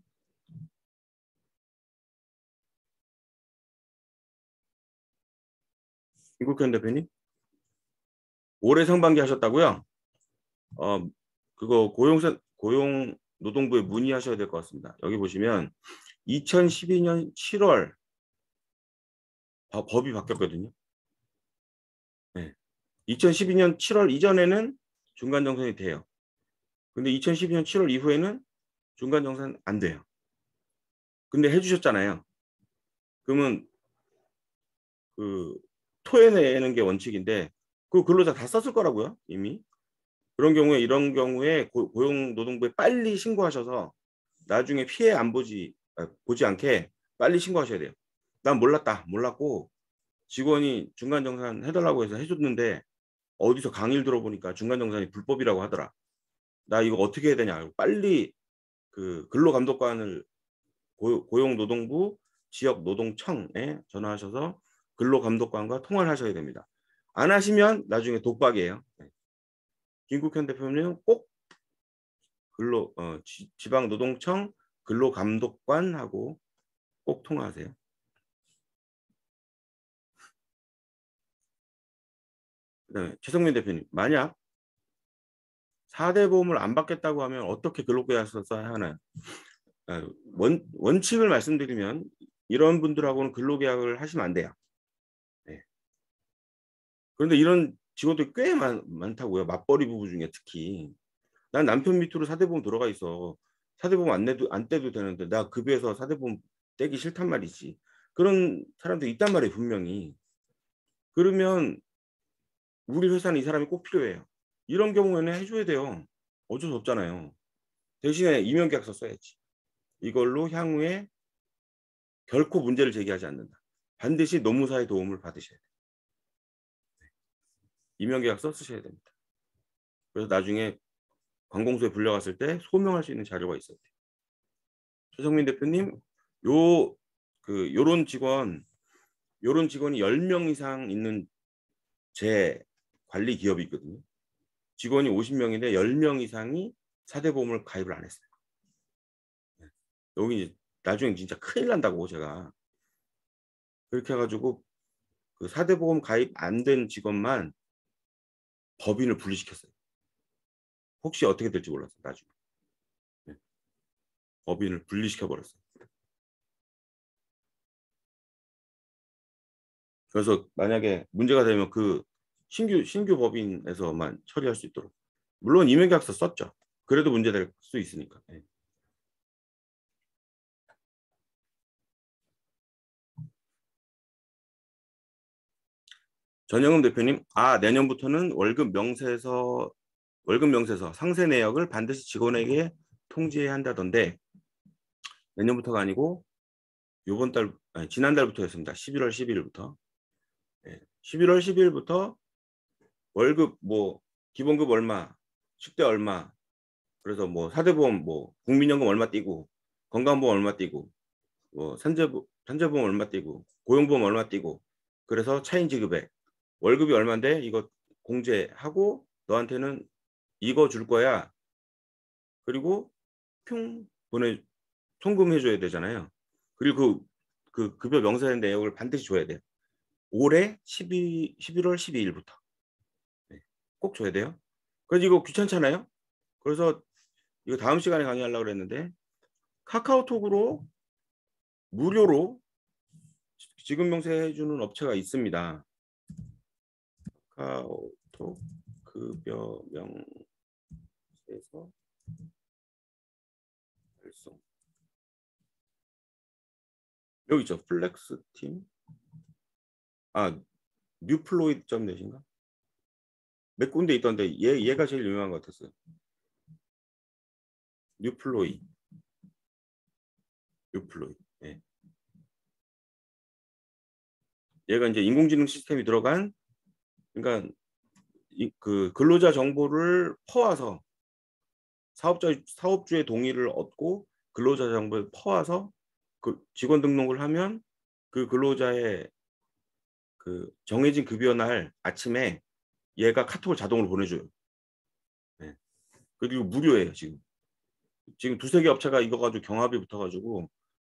김국현 대표님? 올해 상반기 하셨다고요? 그거 고용노동부에 문의하셔야 될 것 같습니다. 여기 보시면 2012년 7월 법이 바뀌었거든요. 네. 2012년 7월 이전에는 중간정산이 돼요. 근데 2012년 7월 이후에는 중간정산 안 돼요. 근데 해주셨잖아요. 그러면 그 토해내는 게 원칙인데 그 근로자 다 썼을 거라고요. 이미. 이런 경우에 고용노동부에 빨리 신고하셔서 나중에 피해 안 보지 않게 빨리 신고하셔야 돼요. 난 몰랐고 직원이 중간정산 해달라고 해서 해줬는데 어디서 강의를 들어보니까 중간정산이 불법이라고 하더라. 나 이거 어떻게 해야 되냐. 빨리 그 근로감독관을 고용노동부 지역노동청에 전화하셔서 근로감독관과 통화를 하셔야 됩니다. 안 하시면 나중에 독박이에요. 김국현 대표님 꼭 지방노동청 근로감독관하고 꼭 통화하세요. 그다음에 최성민 대표님, 만약 4대 보험을 안 받겠다고 하면 어떻게 근로계약서 써야 하나요? 원칙을 말씀드리면 이런 분들하고는 근로계약을 하시면 안 돼요. 네. 그런데 이런 직원들이 꽤 많다고요. 맞벌이 부부 중에 특히. 난 남편 밑으로 4대 보험 들어가 있어. 4대 보험 안 떼도 되는데 나 급여에서 4대 보험 떼기 싫단 말이지. 그런 사람들이 있단 말이에요. 분명히. 그러면 우리 회사는 이 사람이 꼭 필요해요. 이런 경우에는 해줘야 돼요. 어쩔 수 없잖아요. 대신에 임용계약서 써야지. 이걸로 향후에 결코 문제를 제기하지 않는다. 반드시 노무사의 도움을 받으셔야 돼요. 임용계약서 쓰셔야 됩니다. 그래서 나중에 관공서에 불려갔을 때 소명할 수 있는 자료가 있어야 돼요. 최성민 대표님, 요런 직원이 10명 이상 있는 제 관리 기업이 있거든요. 직원이 50명인데 10명 이상이 4대 보험을 가입을 안 했어요. 여기 이제 나중에 진짜 큰일 난다고 제가. 그렇게 해가지고 그 4대 보험 가입 안 된 직원만 법인을 분리시켰어요. 혹시 어떻게 될지 몰랐어요. 나중에. 법인을 분리시켜버렸어요. 그래서 만약에 문제가 되면 그 신규 법인에서만 처리할 수 있도록. 물론 임용계약서 썼죠. 그래도 문제될 수 있으니까. 네. 전영흠 대표님, 내년부터는 월급 명세서 상세 내역을 반드시 직원에게 통지해야 한다던데 내년부터가 아니고 지난달부터였습니다. 11월 12일부터. 11월 12일부터 월급 기본급 얼마, 식대 얼마, 그래서 4대 보험 국민연금 얼마 띄고 건강보험 얼마 띄고 산재보험 얼마 띄고 고용보험 얼마 띄고 그래서 차인 지급액 월급이 얼마인데 이거 공제하고 너한테는 이거 줄 거야. 그리고 송금해 줘야 되잖아요. 그리고 그 급여 명세 내역을 반드시 줘야 돼요. 올해 11월 12일부터. 꼭 줘야 돼요. 그래서 이거 귀찮잖아요. 그래서 이거 다음 시간에 강의하려고 그랬는데 카카오톡으로 무료로 지급 명세해 주는 업체가 있습니다. 카카오톡 급여 명세서 발송. 여기 있죠. 플렉스팀. 뉴플로이드.net인가? 몇 군데 있던데 얘가 제일 유명한 것 같았어요. 뉴플로이. 예. 얘가 이제 인공지능 시스템이 들어간 그러니까 그 근로자 정보를 퍼와서 사업주의 동의를 얻고 근로자 정보를 퍼와서 그 직원 등록을 하면 그 근로자의 그 정해진 급여 날 아침에 얘가 카톡을 자동으로 보내줘요. 네. 그리고 무료예요 지금 두세 개 업체가 이거 가지고 경합이 붙어가지고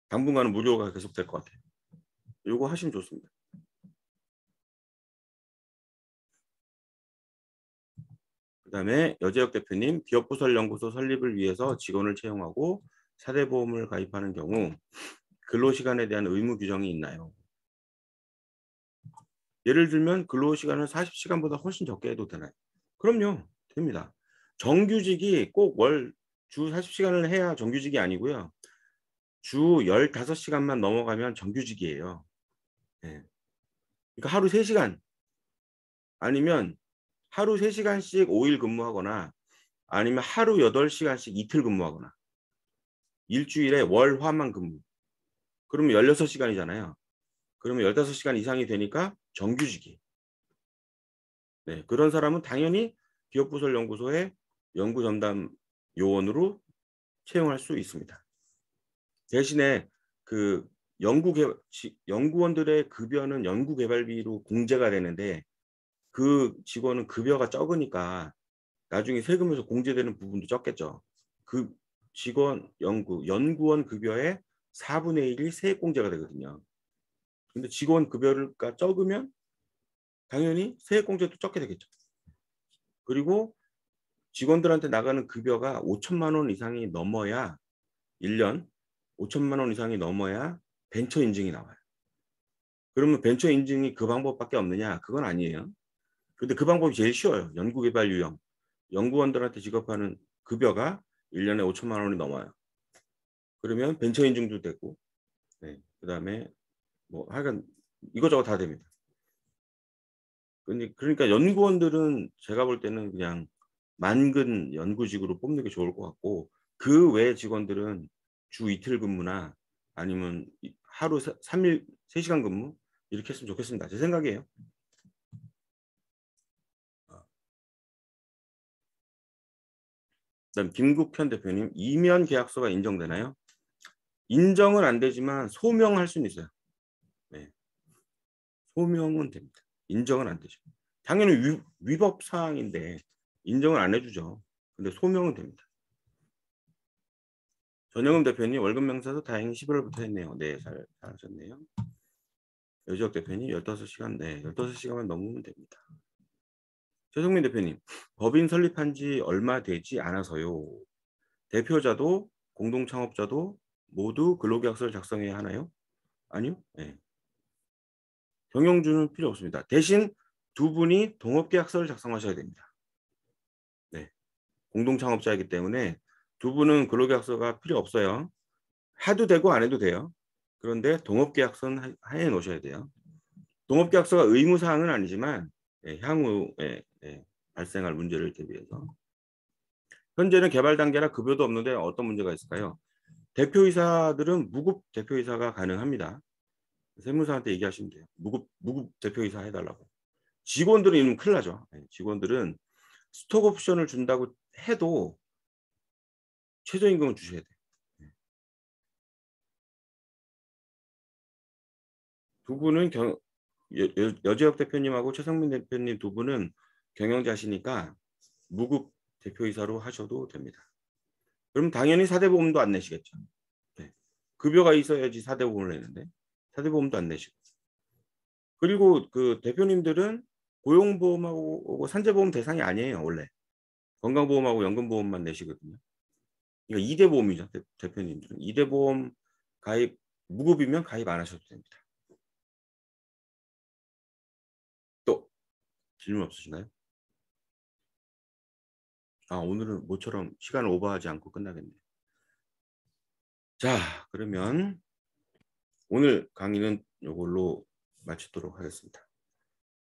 당분간은 무료가 계속될 것 같아요. 이거 하시면 좋습니다. 그다음에 여재혁 대표님, 기업부설연구소 설립을 위해서 직원을 채용하고 4대 보험을 가입하는 경우 근로시간에 대한 의무 규정이 있나요? 예를 들면 근로시간을 40시간보다 훨씬 적게 해도 되나요? 그럼요. 됩니다. 정규직이 꼭 주 40시간을 해야 정규직이 아니고요. 주 15시간만 넘어가면 정규직이에요. 네. 그러니까 하루 3시간 아니면 하루 3시간씩 5일 근무하거나 아니면 하루 8시간씩 이틀 근무하거나 일주일에 월, 화만 근무. 그러면 16시간이잖아요. 그러면 15시간 이상이 되니까 정규직이에요. 네, 그런 사람은 당연히 기업부설연구소에 연구 전담 요원으로 채용할 수 있습니다. 대신에 그 연구원들의 급여는 연구개발비로 공제가 되는데 그 직원은 급여가 적으니까 나중에 세금에서 공제되는 부분도 적겠죠. 그 연구원 급여의 4분의 1이 세액공제가 되거든요. 근데 직원 급여가 적으면 당연히 세액공제도 적게 되겠죠. 그리고 직원들한테 나가는 급여가 5천만 원 이상이 넘어야 1년 5천만 원 이상이 넘어야 벤처 인증이 나와요. 그러면 벤처 인증이 그 방법밖에 없느냐? 그건 아니에요. 근데 그 방법이 제일 쉬워요. 연구개발 유형. 연구원들한테 지급하는 급여가 1년에 5천만 원이 넘어요. 그러면 벤처 인증도 되고, 네. 그다음에 뭐 하여간 이거저거 다 됩니다. 그러니까 연구원들은 제가 볼 때는 그냥 만근 연구직으로 뽑는 게 좋을 것 같고, 그 외 직원들은 주 이틀 근무나 아니면 하루 3일 3시간 근무 이렇게 했으면 좋겠습니다. 제 생각이에요. 그다음 김국현 대표님, 이면 계약서가 인정되나요? 인정은 안 되지만 소명할 수는 있어요. 네. 소명은 됩니다. 인정은 안 되죠. 당연히 위법 사항인데 인정을 안 해주죠. 근데 소명은 됩니다. 전영흠 대표님, 월급 명사서 다행히 11월부터 했네요. 네, 잘하셨네요. 여지혁 대표님, 15시간, 네, 15시간만 넘으면 됩니다. 최성민 대표님, 법인 설립한 지 얼마 되지 않아서요. 대표자도 공동창업자도 모두 근로계약서를 작성해야 하나요? 아니요. 네. 경영주는 필요 없습니다. 대신 두 분이 동업계약서를 작성하셔야 됩니다. 네. 공동창업자이기 때문에 두 분은 근로계약서가 필요 없어요. 해도 되고 안 해도 돼요. 그런데 동업계약서는 해 놓으셔야 돼요. 동업계약서가 의무사항은 아니지만 향후에 발생할 문제를 대비해서. 현재는 개발 단계라 급여도 없는데 어떤 문제가 있을까요? 대표이사들은 무급 대표이사가 가능합니다. 세무사한테 얘기하시면 돼요. 무급 대표이사 해달라고. 직원들은 이러면 큰일 나죠. 직원들은 스톡 옵션을 준다고 해도 최저임금은 주셔야 돼요. 두 분은 여재혁 대표님하고 최성민 대표님 두 분은 경영자시니까 무급 대표이사로 하셔도 됩니다. 그럼 당연히 사대보험도 안 내시겠죠. 네. 급여가 있어야지 사대보험을 내는데 사대보험도 안 내시고. 그리고 그 대표님들은 고용보험하고 산재보험 대상이 아니에요. 원래. 건강보험하고 연금보험만 내시거든요. 그러니까 2대 보험이죠. 대표님들은. 2대 보험 가입 무급이면 가입 안 하셔도 됩니다. 또 질문 없으신가요? 오늘은 모처럼 시간을 오버하지 않고 끝나겠네요. 자, 그러면 오늘 강의는 이걸로 마치도록 하겠습니다.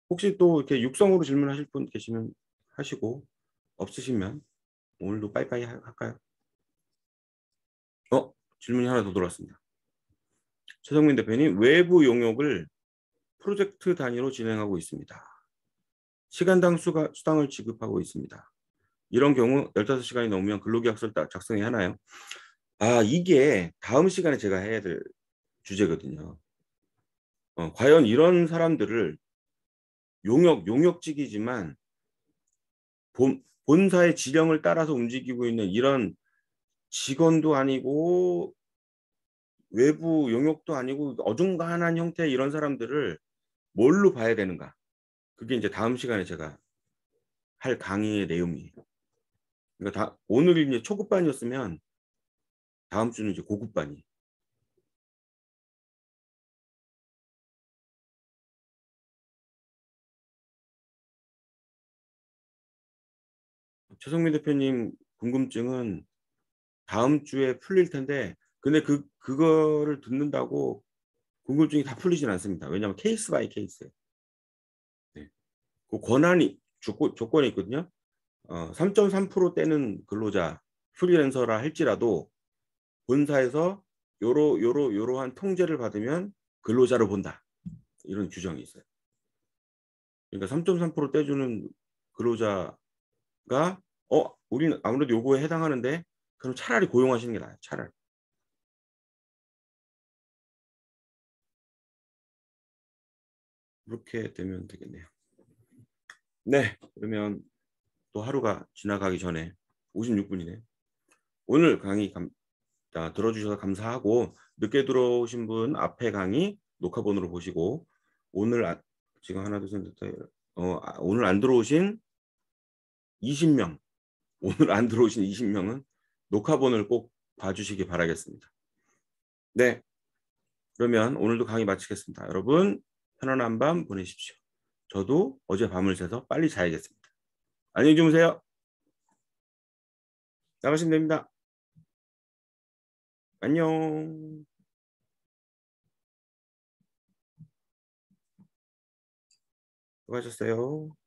혹시 또 이렇게 육성으로 질문하실 분 계시면 하시고 없으시면 오늘도 빠이빠이 할까요? 질문이 하나 더 들어왔습니다. 최성민 대표님, 외부 용역을 프로젝트 단위로 진행하고 있습니다. 시간당 수당을 지급하고 있습니다. 이런 경우 15시간이 넘으면 근로계약서를 작성해야 하나요? 이게 다음 시간에 제가 해야 될 주제거든요. 과연 이런 사람들을 용역직이지만 본사의 지령을 따라서 움직이고 있는 이런 직원도 아니고 외부 용역도 아니고 어중간한 형태의 이런 사람들을 뭘로 봐야 되는가? 그게 이제 다음 시간에 제가 할 강의의 내용이에요. 그러니까 오늘이 이제 초급반이었으면 다음 주는 이제 고급반이. 최성민 대표님 궁금증은 다음 주에 풀릴 텐데, 근데 그거를 듣는다고 궁금증이 다 풀리진 않습니다. 왜냐하면 케이스 바이 케이스예요. 네. 그 조건이 있거든요. 3.3% 떼는 근로자 프리랜서라 할지라도 본사에서 요러한 통제를 받으면 근로자로 본다. 이런 규정이 있어요. 그러니까 3.3% 떼주는 근로자가 우리는 아무래도 요거에 해당하는데 그럼 차라리 고용하시는 게 나아요. 차라리. 그렇게 되면 되겠네요. 네. 그러면 또 하루가 지나가기 전에 56분이네. 오늘 강의 들어주셔서 감사하고 늦게 들어오신 분 앞에 강의 녹화본으로 보시고 오늘 지금 하나 둘셋 오늘 안 들어오신 20명 오늘 안 들어오신 20명은 녹화본을 꼭 봐주시기 바라겠습니다. 네. 그러면 오늘도 강의 마치겠습니다. 여러분 편안한 밤 보내십시오. 저도 어제 밤을 새서 빨리 자야겠습니다. 안녕히 주무세요. 나가시면 됩니다. 안녕. 수고하셨어요.